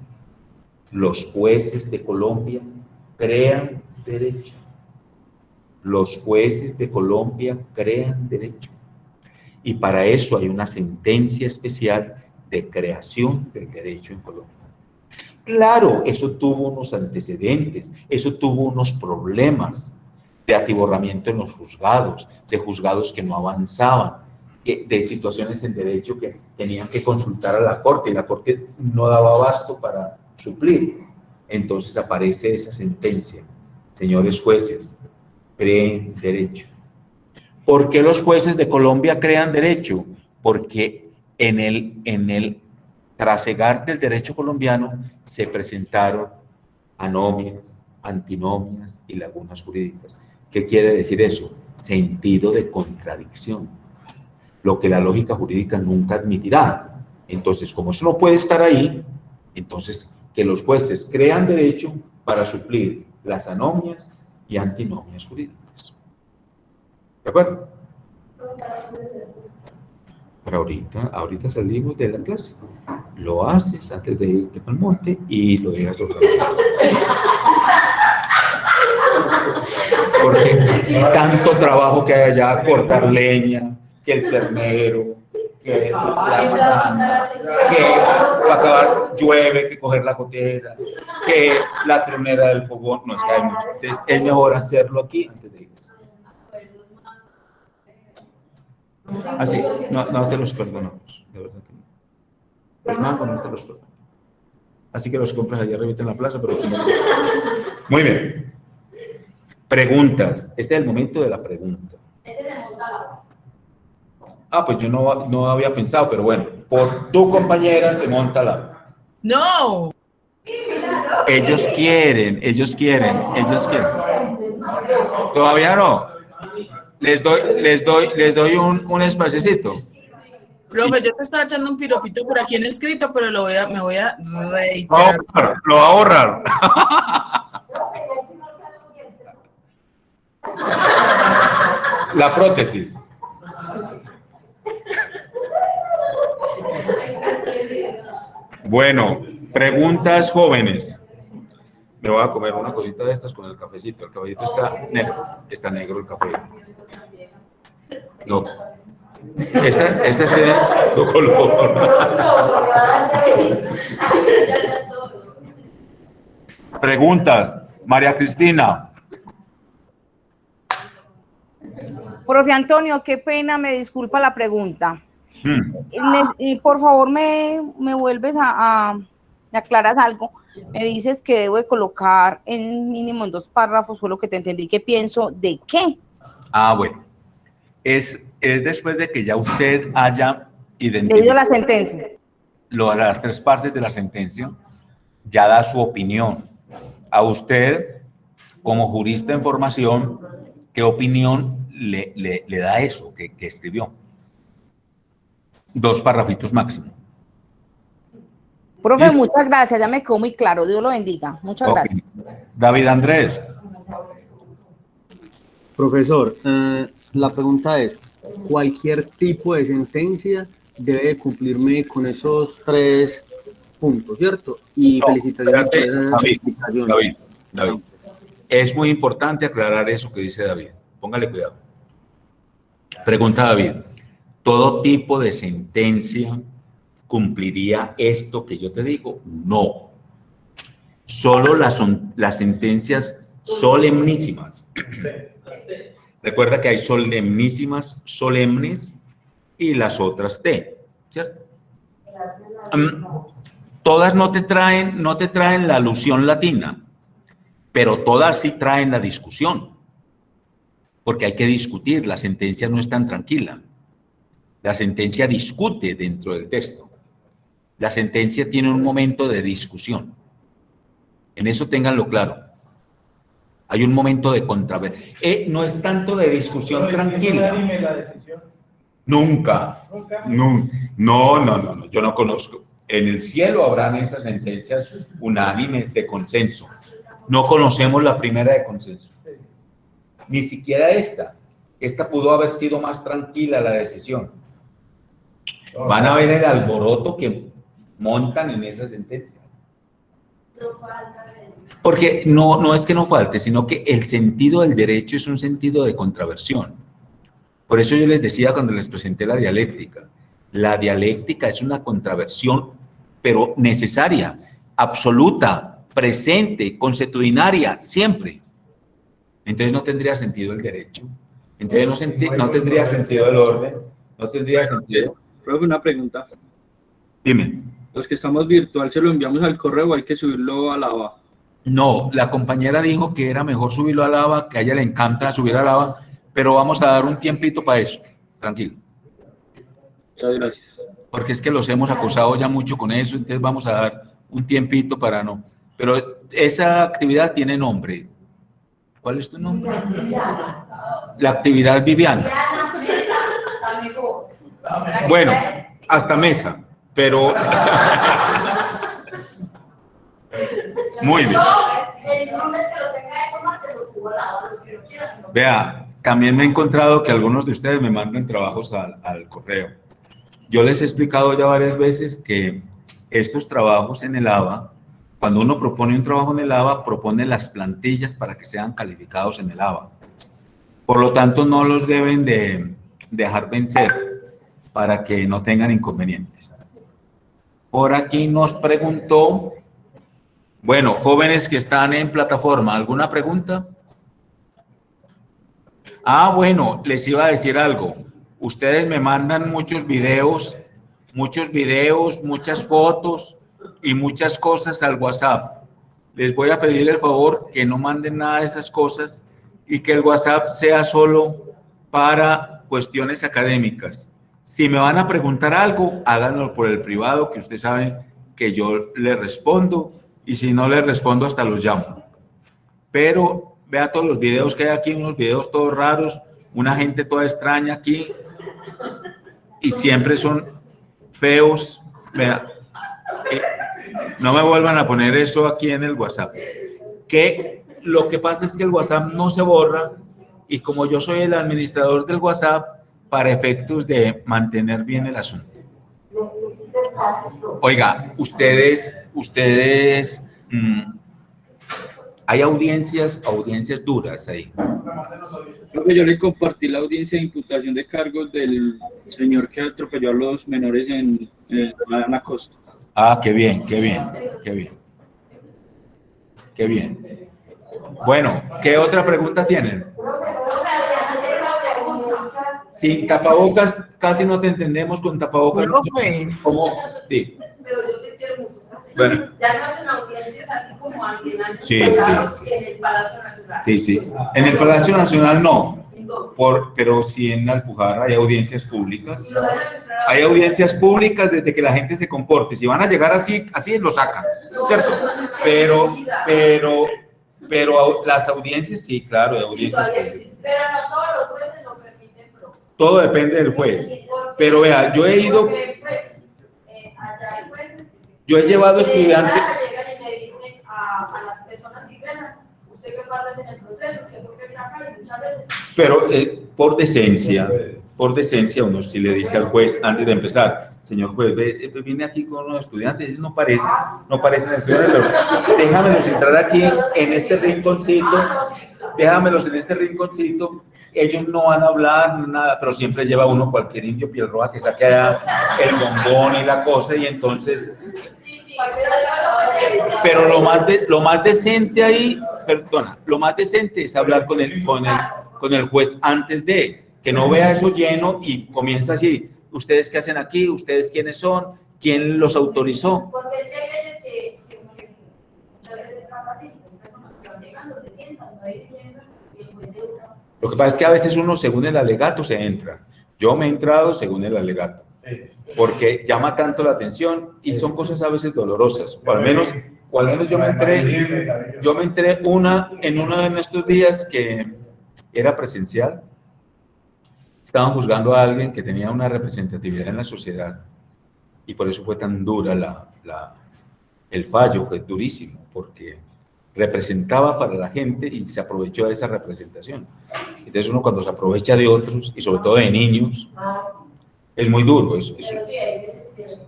Los jueces de Colombia crean derecho. Los jueces de Colombia crean derecho. Y para eso hay una sentencia especial de creación del derecho en Colombia. Claro, eso tuvo unos antecedentes, eso tuvo unos problemas de atiborramiento en los juzgados, de juzgados que no avanzaban, de situaciones en derecho que tenían que consultar a la Corte y la Corte no daba abasto para suplir. Entonces aparece esa sentencia. Señores jueces, creen derecho. ¿Por qué los jueces de Colombia crean derecho? Porque en el trasegar del derecho colombiano se presentaron anomias, antinomias y lagunas jurídicas. ¿Qué quiere decir eso? Sentido de contradicción, lo que la lógica jurídica nunca admitirá. Entonces, como eso no puede estar ahí, entonces que los jueces crean derecho para suplir las anomias y antinomias jurídicas. ¿De acuerdo? Pero ahorita salimos de la clase. Lo haces antes de irte al monte y lo dejas otra vez. Porque tanto trabajo que hay allá, cortar leña, que el ternero, que la patana, que para acabar llueve, que coger la cotera, que la tronera del fogón, no es que hay mucho. Entonces, es mejor hacerlo aquí antes de irse. Así, no te los perdonamos, de verdad que no. Los mangos no te los perdonamos. Así que los compras allá arriba en la plaza, pero no. Muy bien. Preguntas. Este es el momento de la pregunta. Pues yo no había pensado, pero bueno, por tu compañera se monta la... No. Ellos quieren. Todavía no. Les doy un espacecito. Profe, yo te estaba echando un piropito por aquí en escrito, pero me voy a reiterar. Lo va a ahorrar. La prótesis. Bueno, preguntas jóvenes. Me voy a comer una cosita de estas con el cafecito. El cafecito está negro el café. No. Esta es de tu color. Preguntas. María Cristina. Profe Antonio, qué pena, me disculpa la pregunta. Y por favor, me vuelves a me aclaras algo, me dices que debo de colocar en mínimo en 2 párrafos, fue lo que te entendí, que pienso de qué. Ah, bueno. Es después de que ya usted haya Leído identificado la sentencia. las 3 partes de la sentencia, ya da su opinión. A usted, como jurista en formación, ¿qué opinión le da eso que escribió? 2 párrafitos máximo. Profe, muchas gracias, ya me quedó muy claro, Dios lo bendiga. Muchas gracias. David Andrés. Profesor, la pregunta es, ¿cualquier tipo de sentencia debe cumplirme con esos 3 puntos, cierto? Y felicitaciones por esa explicación. David. Es muy importante aclarar eso que dice David. Póngale cuidado. Pregunta David. ¿Todo tipo de sentencia cumpliría esto que yo te digo? No. Solo las sentencias solemnísimas. Recuerda que hay solemnísimas, solemnes y las otras T, ¿cierto? Todas no te traen la alusión latina, pero todas sí traen la discusión, porque hay que discutir, la sentencia no es tan tranquila. La sentencia discute dentro del texto. La sentencia tiene un momento de discusión. En eso ténganlo claro. Hay un momento de controversia. No es tanto de discusión tranquila. Nunca. No, yo no conozco. En el cielo habrán esas sentencias unánimes de consenso. No conocemos la primera de consenso. Ni siquiera esta. Esta pudo haber sido más tranquila la decisión. Van a ver el alboroto que montan en esa sentencia. Porque no es que no falte, sino que el sentido del derecho es un sentido de contraversión. Por eso yo les decía cuando les presenté la dialéctica es una contraversión, pero necesaria, absoluta, presente, consuetudinaria, siempre. Entonces no tendría sentido el derecho. Entonces no tendría sentido el orden, no tendría sentido. Profe, una pregunta. Dime. Los que estamos virtual, ¿se lo enviamos al correo o hay que subirlo a Lava? No, la compañera dijo que era mejor subirlo a Lava, que a ella le encanta subir a Lava, pero vamos a dar un tiempito para eso. Tranquilo. Muchas gracias. Porque es que los hemos acosado ya mucho con eso, entonces vamos a dar un tiempito para no. Pero esa actividad tiene nombre. ¿Cuál es tu nombre? La actividad Viviana. Bueno, hasta mesa, pero... Muy bien. Vea, también me he encontrado que algunos de ustedes me mandan trabajos al correo. Yo les he explicado ya varias veces que estos trabajos en el ABA, cuando uno propone un trabajo en el ABA, propone las plantillas para que sean calificados en el ABA. Por lo tanto, no los deben de dejar vencer para que no tengan inconvenientes. Por aquí nos preguntó, bueno, jóvenes que están en plataforma, ¿alguna pregunta? Ah, bueno, les iba a decir algo. Ustedes me mandan muchos videos, muchas fotos y muchas cosas al WhatsApp. Les voy a pedir el favor que no manden nada de esas cosas y que el WhatsApp sea solo para cuestiones académicas. Si me van a preguntar algo, háganlo por el privado, que usted sabe que yo le respondo, y si no le respondo, hasta los llamo. Pero vea todos los videos que hay aquí, unos videos todos raros, una gente toda extraña aquí, y siempre son feos. Vea, no me vuelvan a poner eso aquí en el WhatsApp. Que lo que pasa es que el WhatsApp no se borra, y como yo soy el administrador del WhatsApp, para efectos de mantener bien el asunto. Oiga, ustedes, hay audiencias duras ahí. Creo que yo le compartí la audiencia de imputación de cargos del señor que atropelló a los menores en Ana Costa. Ah, qué bien. Bueno, ¿qué otra pregunta tienen? Sin tapabocas, casi no te entendemos con tapabocas. Profe. ¿Cómo? Sí. Pero yo te quiero mucho. Bueno. Ya no hacen audiencias así como en años Sí, pasados sí. en el Palacio Nacional. Sí, sí. En el Palacio Nacional no, pero sí en Alpujarra hay audiencias públicas. Y lo dejan entrar a- Hay audiencias públicas desde que la gente se comporte. Si van a llegar así, así lo sacan, ¿cierto? Pero las audiencias, sí, claro, hay Sí, audiencias todavía públicas. existe. Pero no todos los jueces lo permiten, pero. Todo depende del juez. Pero vea, yo he ido, Porque, pues, allá hay jueces. yo he llevado que estudiantes. llegan y le dicen a las personas que ingresan, usted qué parte en el proceso, usted por qué está acá, y muchas veces. Pero por decencia uno sí le dice al juez antes de empezar, señor juez, vine aquí con unos estudiantes, ellos no parecen estudiantes, pero déjamelos entrar aquí en este rinconcito, ellos no van a hablar nada, pero siempre lleva uno cualquier indio piel roja que saque allá el bombón y la cosa, y entonces, pero lo más decente ahí, perdona, lo más decente es hablar con el juez antes de, que no vea eso lleno y comienza así, ¿ustedes qué hacen aquí? ¿Ustedes quiénes son? ¿Quién los autorizó? Porque es que hay veces que muchas veces pasa así, personas que van llegando, se sientan, no dicen y el juez de una. Lo que pasa es que a veces uno, según el alegato, se entra. Yo me he entrado según el alegato, porque llama tanto la atención y son cosas a veces dolorosas. O al menos yo me entré en uno de estos días que era presencial. Estaban juzgando a alguien que tenía una representatividad en la sociedad y por eso fue tan dura el fallo, fue durísimo, porque representaba para la gente y se aprovechó de esa representación. Entonces uno cuando se aprovecha de otros y sobre todo de niños, es muy duro eso.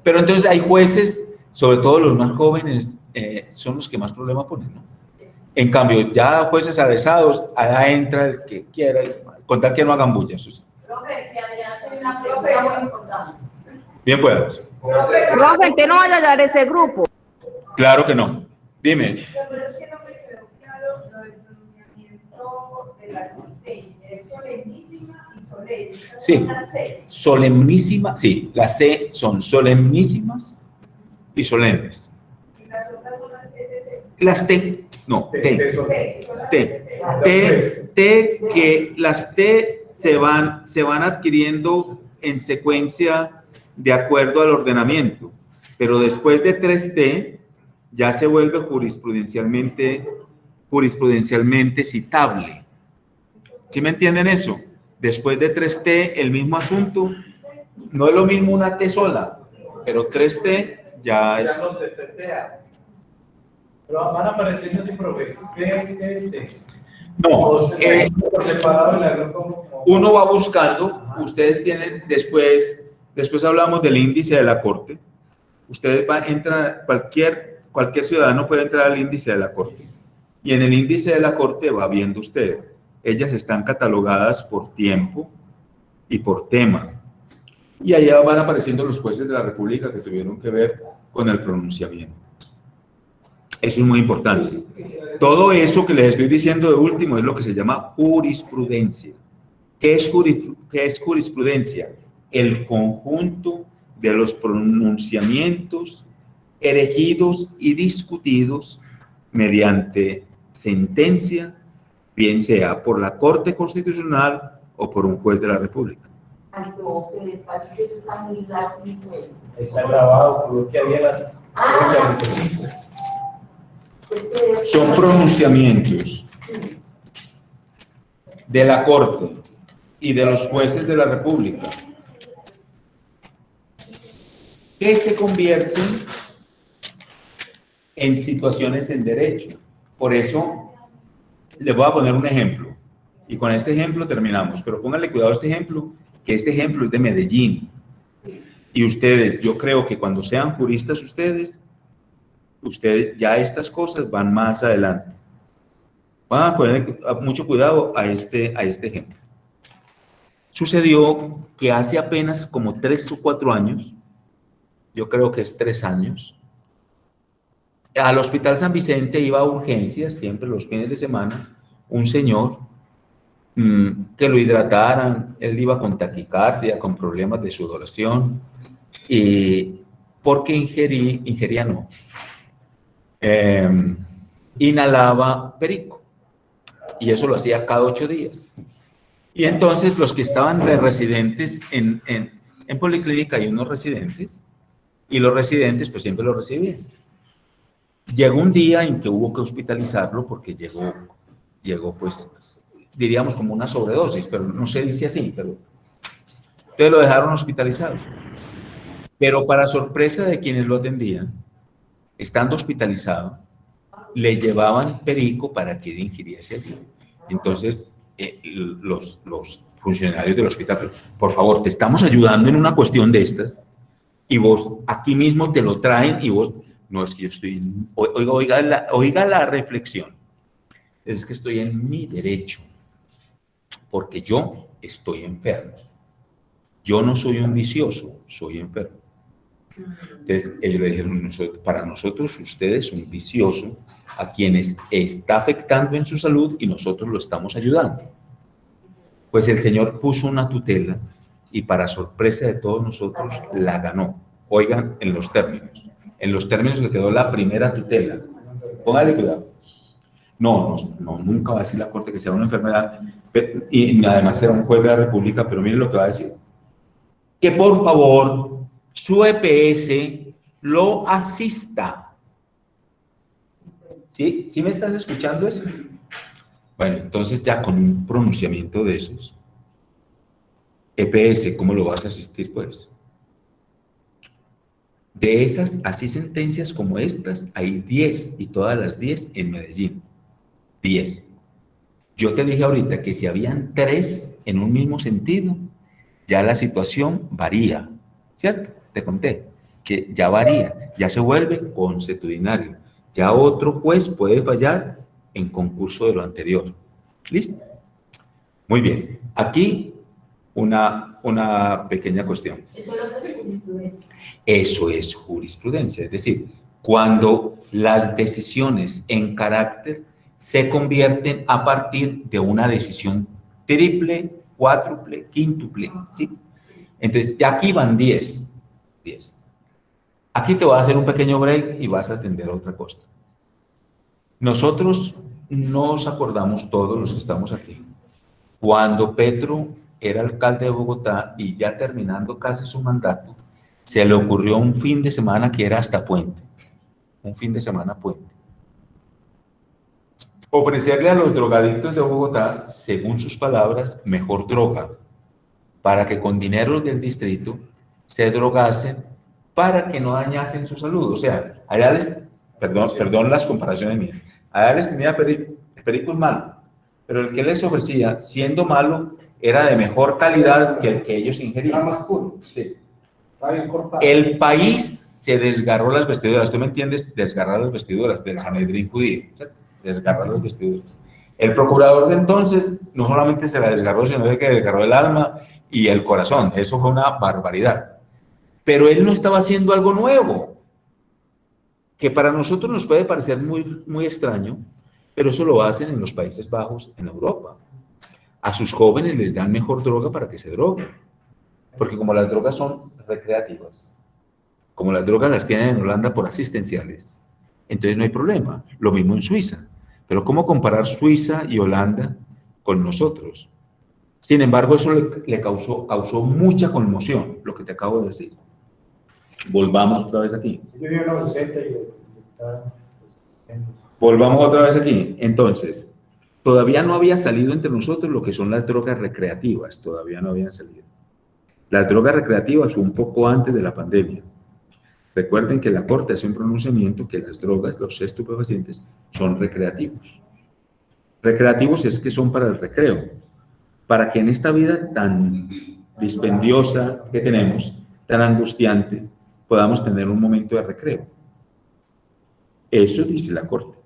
Pero entonces hay jueces, sobre todo los más jóvenes, son los que más problemas ponen, ¿no? En cambio, ya jueces avesados, allá entra el que quiera, contar que no hagan bulla, eso sí. Profe, que allá hay una pregunta muy importante. Bien, pues. Profe, ¿usted no vaya a dar ese grupo? Claro que no. Dime. Pero es que no me quedó claro lo del pronunciamiento de la sentencia. Es solemnísima y solemne. Sí, solemnísima, sí, las C son solemnísimas y solemnes. Y las otras son las ST. Las T, no, que las T se van adquiriendo en secuencia de acuerdo al ordenamiento, pero después de 3T ya se vuelve jurisprudencialmente citable. ¿Sí me entienden eso? Después de 3T, el mismo asunto, no es lo mismo una T sola, pero 3T ya es... Pero van apareciendo así, profe. ¿Qué? No, por separado en la grupo. uno va buscando, ustedes tienen, después hablamos del índice de la Corte, ustedes entran, cualquier ciudadano puede entrar al índice de la Corte, y en el índice de la Corte va viendo usted, ellas están catalogadas por tiempo y por tema, y allá van apareciendo los jueces de la República que tuvieron que ver con el pronunciamiento. Eso es muy importante. Todo eso que les estoy diciendo de último es lo que se llama jurisprudencia. ¿Qué es jurisprudencia? El conjunto de los pronunciamientos erigidos y discutidos mediante sentencia, bien sea por la Corte Constitucional o por un juez de la República. Ay, no, que les parece que está muy largo y bueno. Está grabado, por lo que había las... Son pronunciamientos de la Corte y de los jueces de la República que se convierten en situaciones en derecho. Por eso, les voy a poner un ejemplo. Y con este ejemplo terminamos. Pero pónganle cuidado a este ejemplo, que este ejemplo es de Medellín. Y ustedes, yo creo que cuando sean juristas ustedes ya estas cosas van más adelante. Van a poner mucho cuidado a este ejemplo. Sucedió que hace apenas como 3 o 4 años, yo creo que es 3 años, al Hospital San Vicente iba a urgencias, siempre los fines de semana, un señor que lo hidrataran, él iba con taquicardia, con problemas de sudoración, y porque inhalaba perico. Y eso lo hacía cada 8 días. Y entonces los que estaban de residentes en Policlínica hay unos residentes, y los residentes pues siempre lo recibían. Llegó un día en que hubo que hospitalizarlo porque llegó pues, diríamos como una sobredosis, pero no se dice así, pero entonces lo dejaron hospitalizado. Pero para sorpresa de quienes lo atendían, estando hospitalizado, le llevaban perico para que él ingiriese allí. Entonces, los funcionarios del hospital, por favor, te estamos ayudando en una cuestión de estas, y vos aquí mismo te lo traen, y vos, no, es que yo estoy, oiga la reflexión, es que estoy en mi derecho, porque yo estoy enfermo. Yo no soy un vicioso, soy enfermo. Entonces, ellos le dijeron, para nosotros usted es un vicioso a quienes está afectando en su salud y nosotros lo estamos ayudando. Pues el señor puso una tutela y para sorpresa de todos nosotros la ganó. Oigan, en los términos que quedó la primera tutela. Póngale cuidado. No, nunca va a decir la Corte que sea una enfermedad, y además será un juez de la República, pero miren lo que va a decir. Que por favor su EPS lo asista. ¿Sí? ¿Sí me estás escuchando eso? Bueno, entonces ya con un pronunciamiento de esos, EPS, ¿cómo lo vas a asistir pues? De esas, así sentencias como estas, hay 10 y todas las 10 en Medellín. 10. Yo te dije ahorita que si habían 3 en un mismo sentido, ya la situación varía, ¿cierto? Te conté que ya varía, ya se vuelve consuetudinario. Ya otro juez puede fallar en concurso de lo anterior. ¿Listo? Muy bien. Aquí una pequeña cuestión. Eso es jurisprudencia. Es decir, cuando las decisiones en carácter se convierten a partir de una decisión triple, cuádruple, quíntuple, ¿sí? Entonces, ya aquí van 10. Aquí te voy a hacer un pequeño break y vas a atender a otra cosa. Nosotros nos acordamos, todos los que estamos aquí, cuando Petro era alcalde de Bogotá y ya terminando casi su mandato, se le ocurrió un fin de semana que era hasta puente. Un fin de semana puente. Ofrecerle a los drogadictos de Bogotá, según sus palabras, mejor droga, para que con dinero del distrito se drogasen para que no dañasen su salud. O sea, allá les, perdón las comparaciones mías, allá les tenía perico, el perico es malo, pero el que les ofrecía, siendo malo, era de mejor calidad que el que ellos ingerían. Era más puro. Sí. Está bien cortado. El país se desgarró las vestiduras, ¿tú me entiendes? Desgarrar las vestiduras del Sanedrín judío, ¿cierto? Desgarrar las vestiduras. El procurador de entonces no solamente se la desgarró, sino que desgarró el alma y el corazón. Eso fue una barbaridad. Pero él no estaba haciendo algo nuevo, que para nosotros nos puede parecer muy, muy extraño, pero eso lo hacen en los Países Bajos, en Europa. A sus jóvenes les dan mejor droga para que se droguen, porque como las drogas son recreativas, como las drogas las tienen en Holanda por asistenciales, entonces no hay problema. Lo mismo en Suiza. Pero ¿cómo comparar Suiza y Holanda con nosotros? Sin embargo, eso le causó mucha conmoción, lo que te acabo de decir. Volvamos otra vez aquí. Volvamos otra vez aquí. Entonces, todavía no había salido entre nosotros lo que son las drogas recreativas. Todavía no habían salido. Las drogas recreativas fue un poco antes de la pandemia. Recuerden que la Corte hace un pronunciamiento que las drogas, los estupefacientes, son recreativos. Recreativos es que son para el recreo. Para que en esta vida tan dispendiosa que tenemos, tan angustiante, podamos tener un momento de recreo. Eso dice la Corte.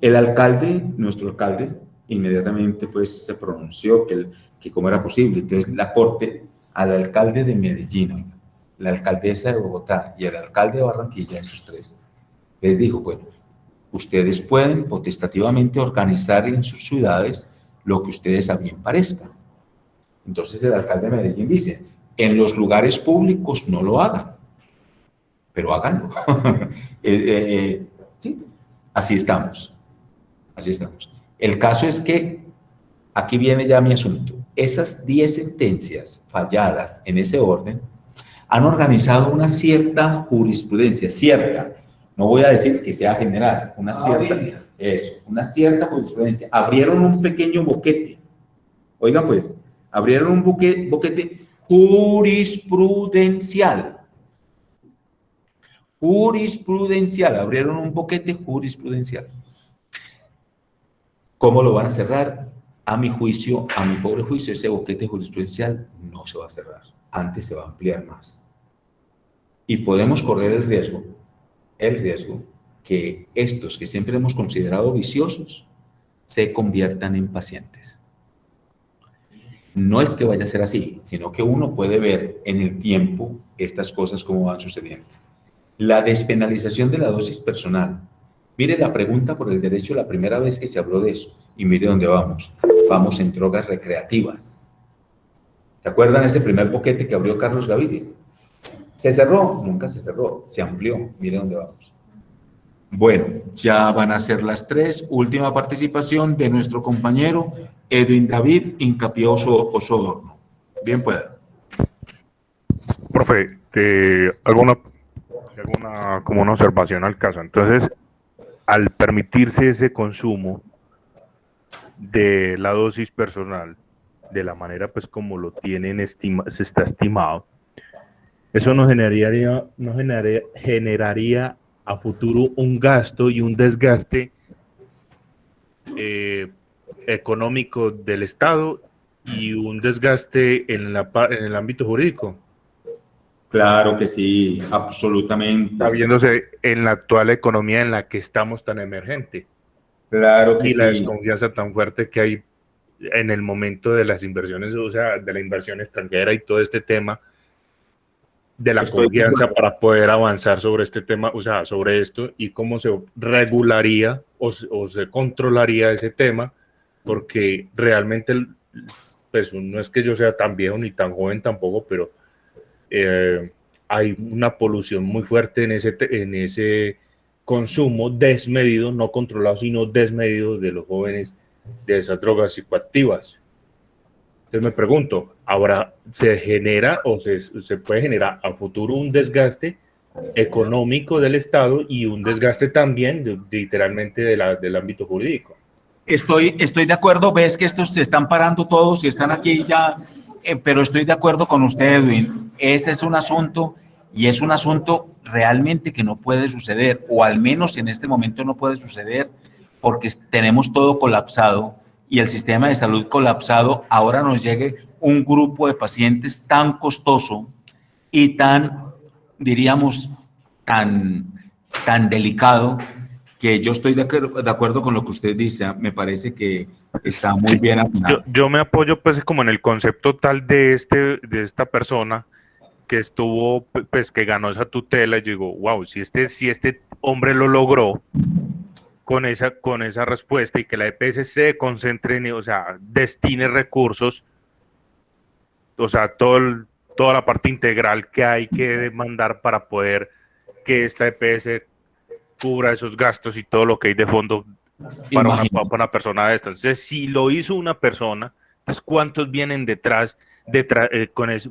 El alcalde, nuestro alcalde, inmediatamente pues se pronunció que cómo era posible. Entonces la Corte al alcalde de Medellín, la alcaldesa de Bogotá y el alcalde de Barranquilla, esos 3, les dijo, bueno, ustedes pueden potestativamente organizar en sus ciudades lo que ustedes a bien parezcan. Entonces el alcalde de Medellín dice, en los lugares públicos no lo hagan, pero háganlo. ¿Sí? Así estamos. Así estamos. El caso es que, aquí viene ya mi asunto, esas 10 sentencias falladas en ese orden han organizado una cierta jurisprudencia, cierta, no voy a decir que sea general, una cierta jurisprudencia. Abrieron un pequeño boquete, oigan pues, abrieron un boquete jurisprudencial, abrieron un boquete jurisprudencial. ¿Cómo lo van a cerrar? A mi juicio, a mi pobre juicio, ese boquete jurisprudencial no se va a cerrar, antes se va a ampliar más. Y podemos correr el riesgo que estos que siempre hemos considerado viciosos se conviertan en pacientes. No es que vaya a ser así, sino que uno puede ver en el tiempo estas cosas como van sucediendo. La despenalización de la dosis personal. Mire la pregunta por el derecho la primera vez que se habló de eso, y mire dónde vamos. Vamos en drogas recreativas. ¿Se acuerdan ese primer boquete que abrió Carlos Gaviria? ¿Se cerró? Nunca se cerró, se amplió. Mire dónde vamos. Bueno, ya van a ser las 3. Última participación de nuestro compañero Edwin David Incapié Osorno. Bien pueda. Profe, alguna como una observación al caso. Entonces, al permitirse ese consumo de la dosis personal, de la manera pues como lo tienen se está estimado, eso no generaría a futuro un gasto y un desgaste económico del Estado y un desgaste en el ámbito jurídico. Claro que sí, absolutamente. Sabiéndose en la actual economía en la que estamos tan emergente. Claro que sí. Y la desconfianza tan fuerte que hay en el momento de las inversiones, o sea, de la inversión extranjera y todo este tema, de la confianza para poder avanzar sobre este tema, o sea, sobre esto, y cómo se regularía o se controlaría ese tema, porque realmente, pues no es que yo sea tan viejo ni tan joven tampoco, pero hay una polución muy fuerte en ese consumo desmedido, no controlado, sino desmedido de los jóvenes de esas drogas psicoactivas. Entonces me pregunto, ¿ahora se genera o se puede generar a futuro un desgaste económico del Estado y un desgaste también literalmente del ámbito jurídico? Estoy de acuerdo, ves que estos se están parando todos y están aquí ya, pero estoy de acuerdo con usted, Edwin. Ese es un asunto y es un asunto realmente que no puede suceder, o al menos en este momento no puede suceder porque tenemos todo colapsado y el sistema de salud colapsado. Ahora nos llegue un grupo de pacientes tan costoso y tan, diríamos, tan delicado, que yo estoy de acuerdo con lo que usted dice. Me parece que está muy bien afinado. Yo me apoyo pues como en el concepto tal de esta persona que estuvo, pues que ganó esa tutela, y yo digo, wow, si este hombre lo logró con esa respuesta, y que la EPS se concentre en, o sea, destine recursos, o sea, toda la parte integral que hay que demandar para poder que esta EPS cubra esos gastos y todo lo que hay de fondo para una persona de estas. Entonces, si lo hizo una persona, entonces ¿cuántos vienen detrás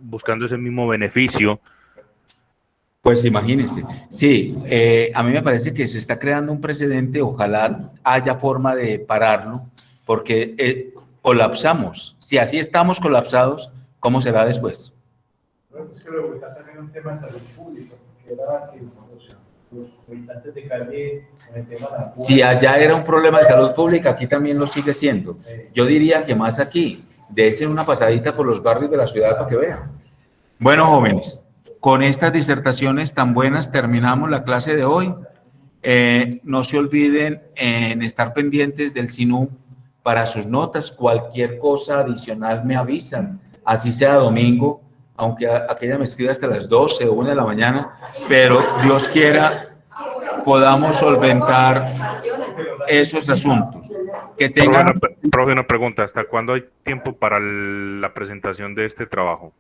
buscando ese mismo beneficio? Pues imagínense. Sí, a mí me parece que se está creando un precedente. Ojalá haya forma de pararlo, porque colapsamos. Si así estamos colapsados, ¿cómo será después? Es que lo que está también un tema de salud pública, porque era que los habitantes de calle con el tema de la si allá era un problema de salud pública, aquí también lo sigue siendo. Yo diría que más aquí. Déjense una pasadita por los barrios de la ciudad para que vean. Bueno, jóvenes, con estas disertaciones tan buenas terminamos la clase de hoy. No se olviden en estar pendientes del SINU para sus notas. Cualquier cosa adicional me avisan, así sea domingo, aunque aquella me escriba hasta las 12 o 1 de la mañana, pero Dios quiera podamos solventar esos asuntos. Que tengan... Profe, una pregunta, ¿hasta cuándo hay tiempo para la presentación de este trabajo?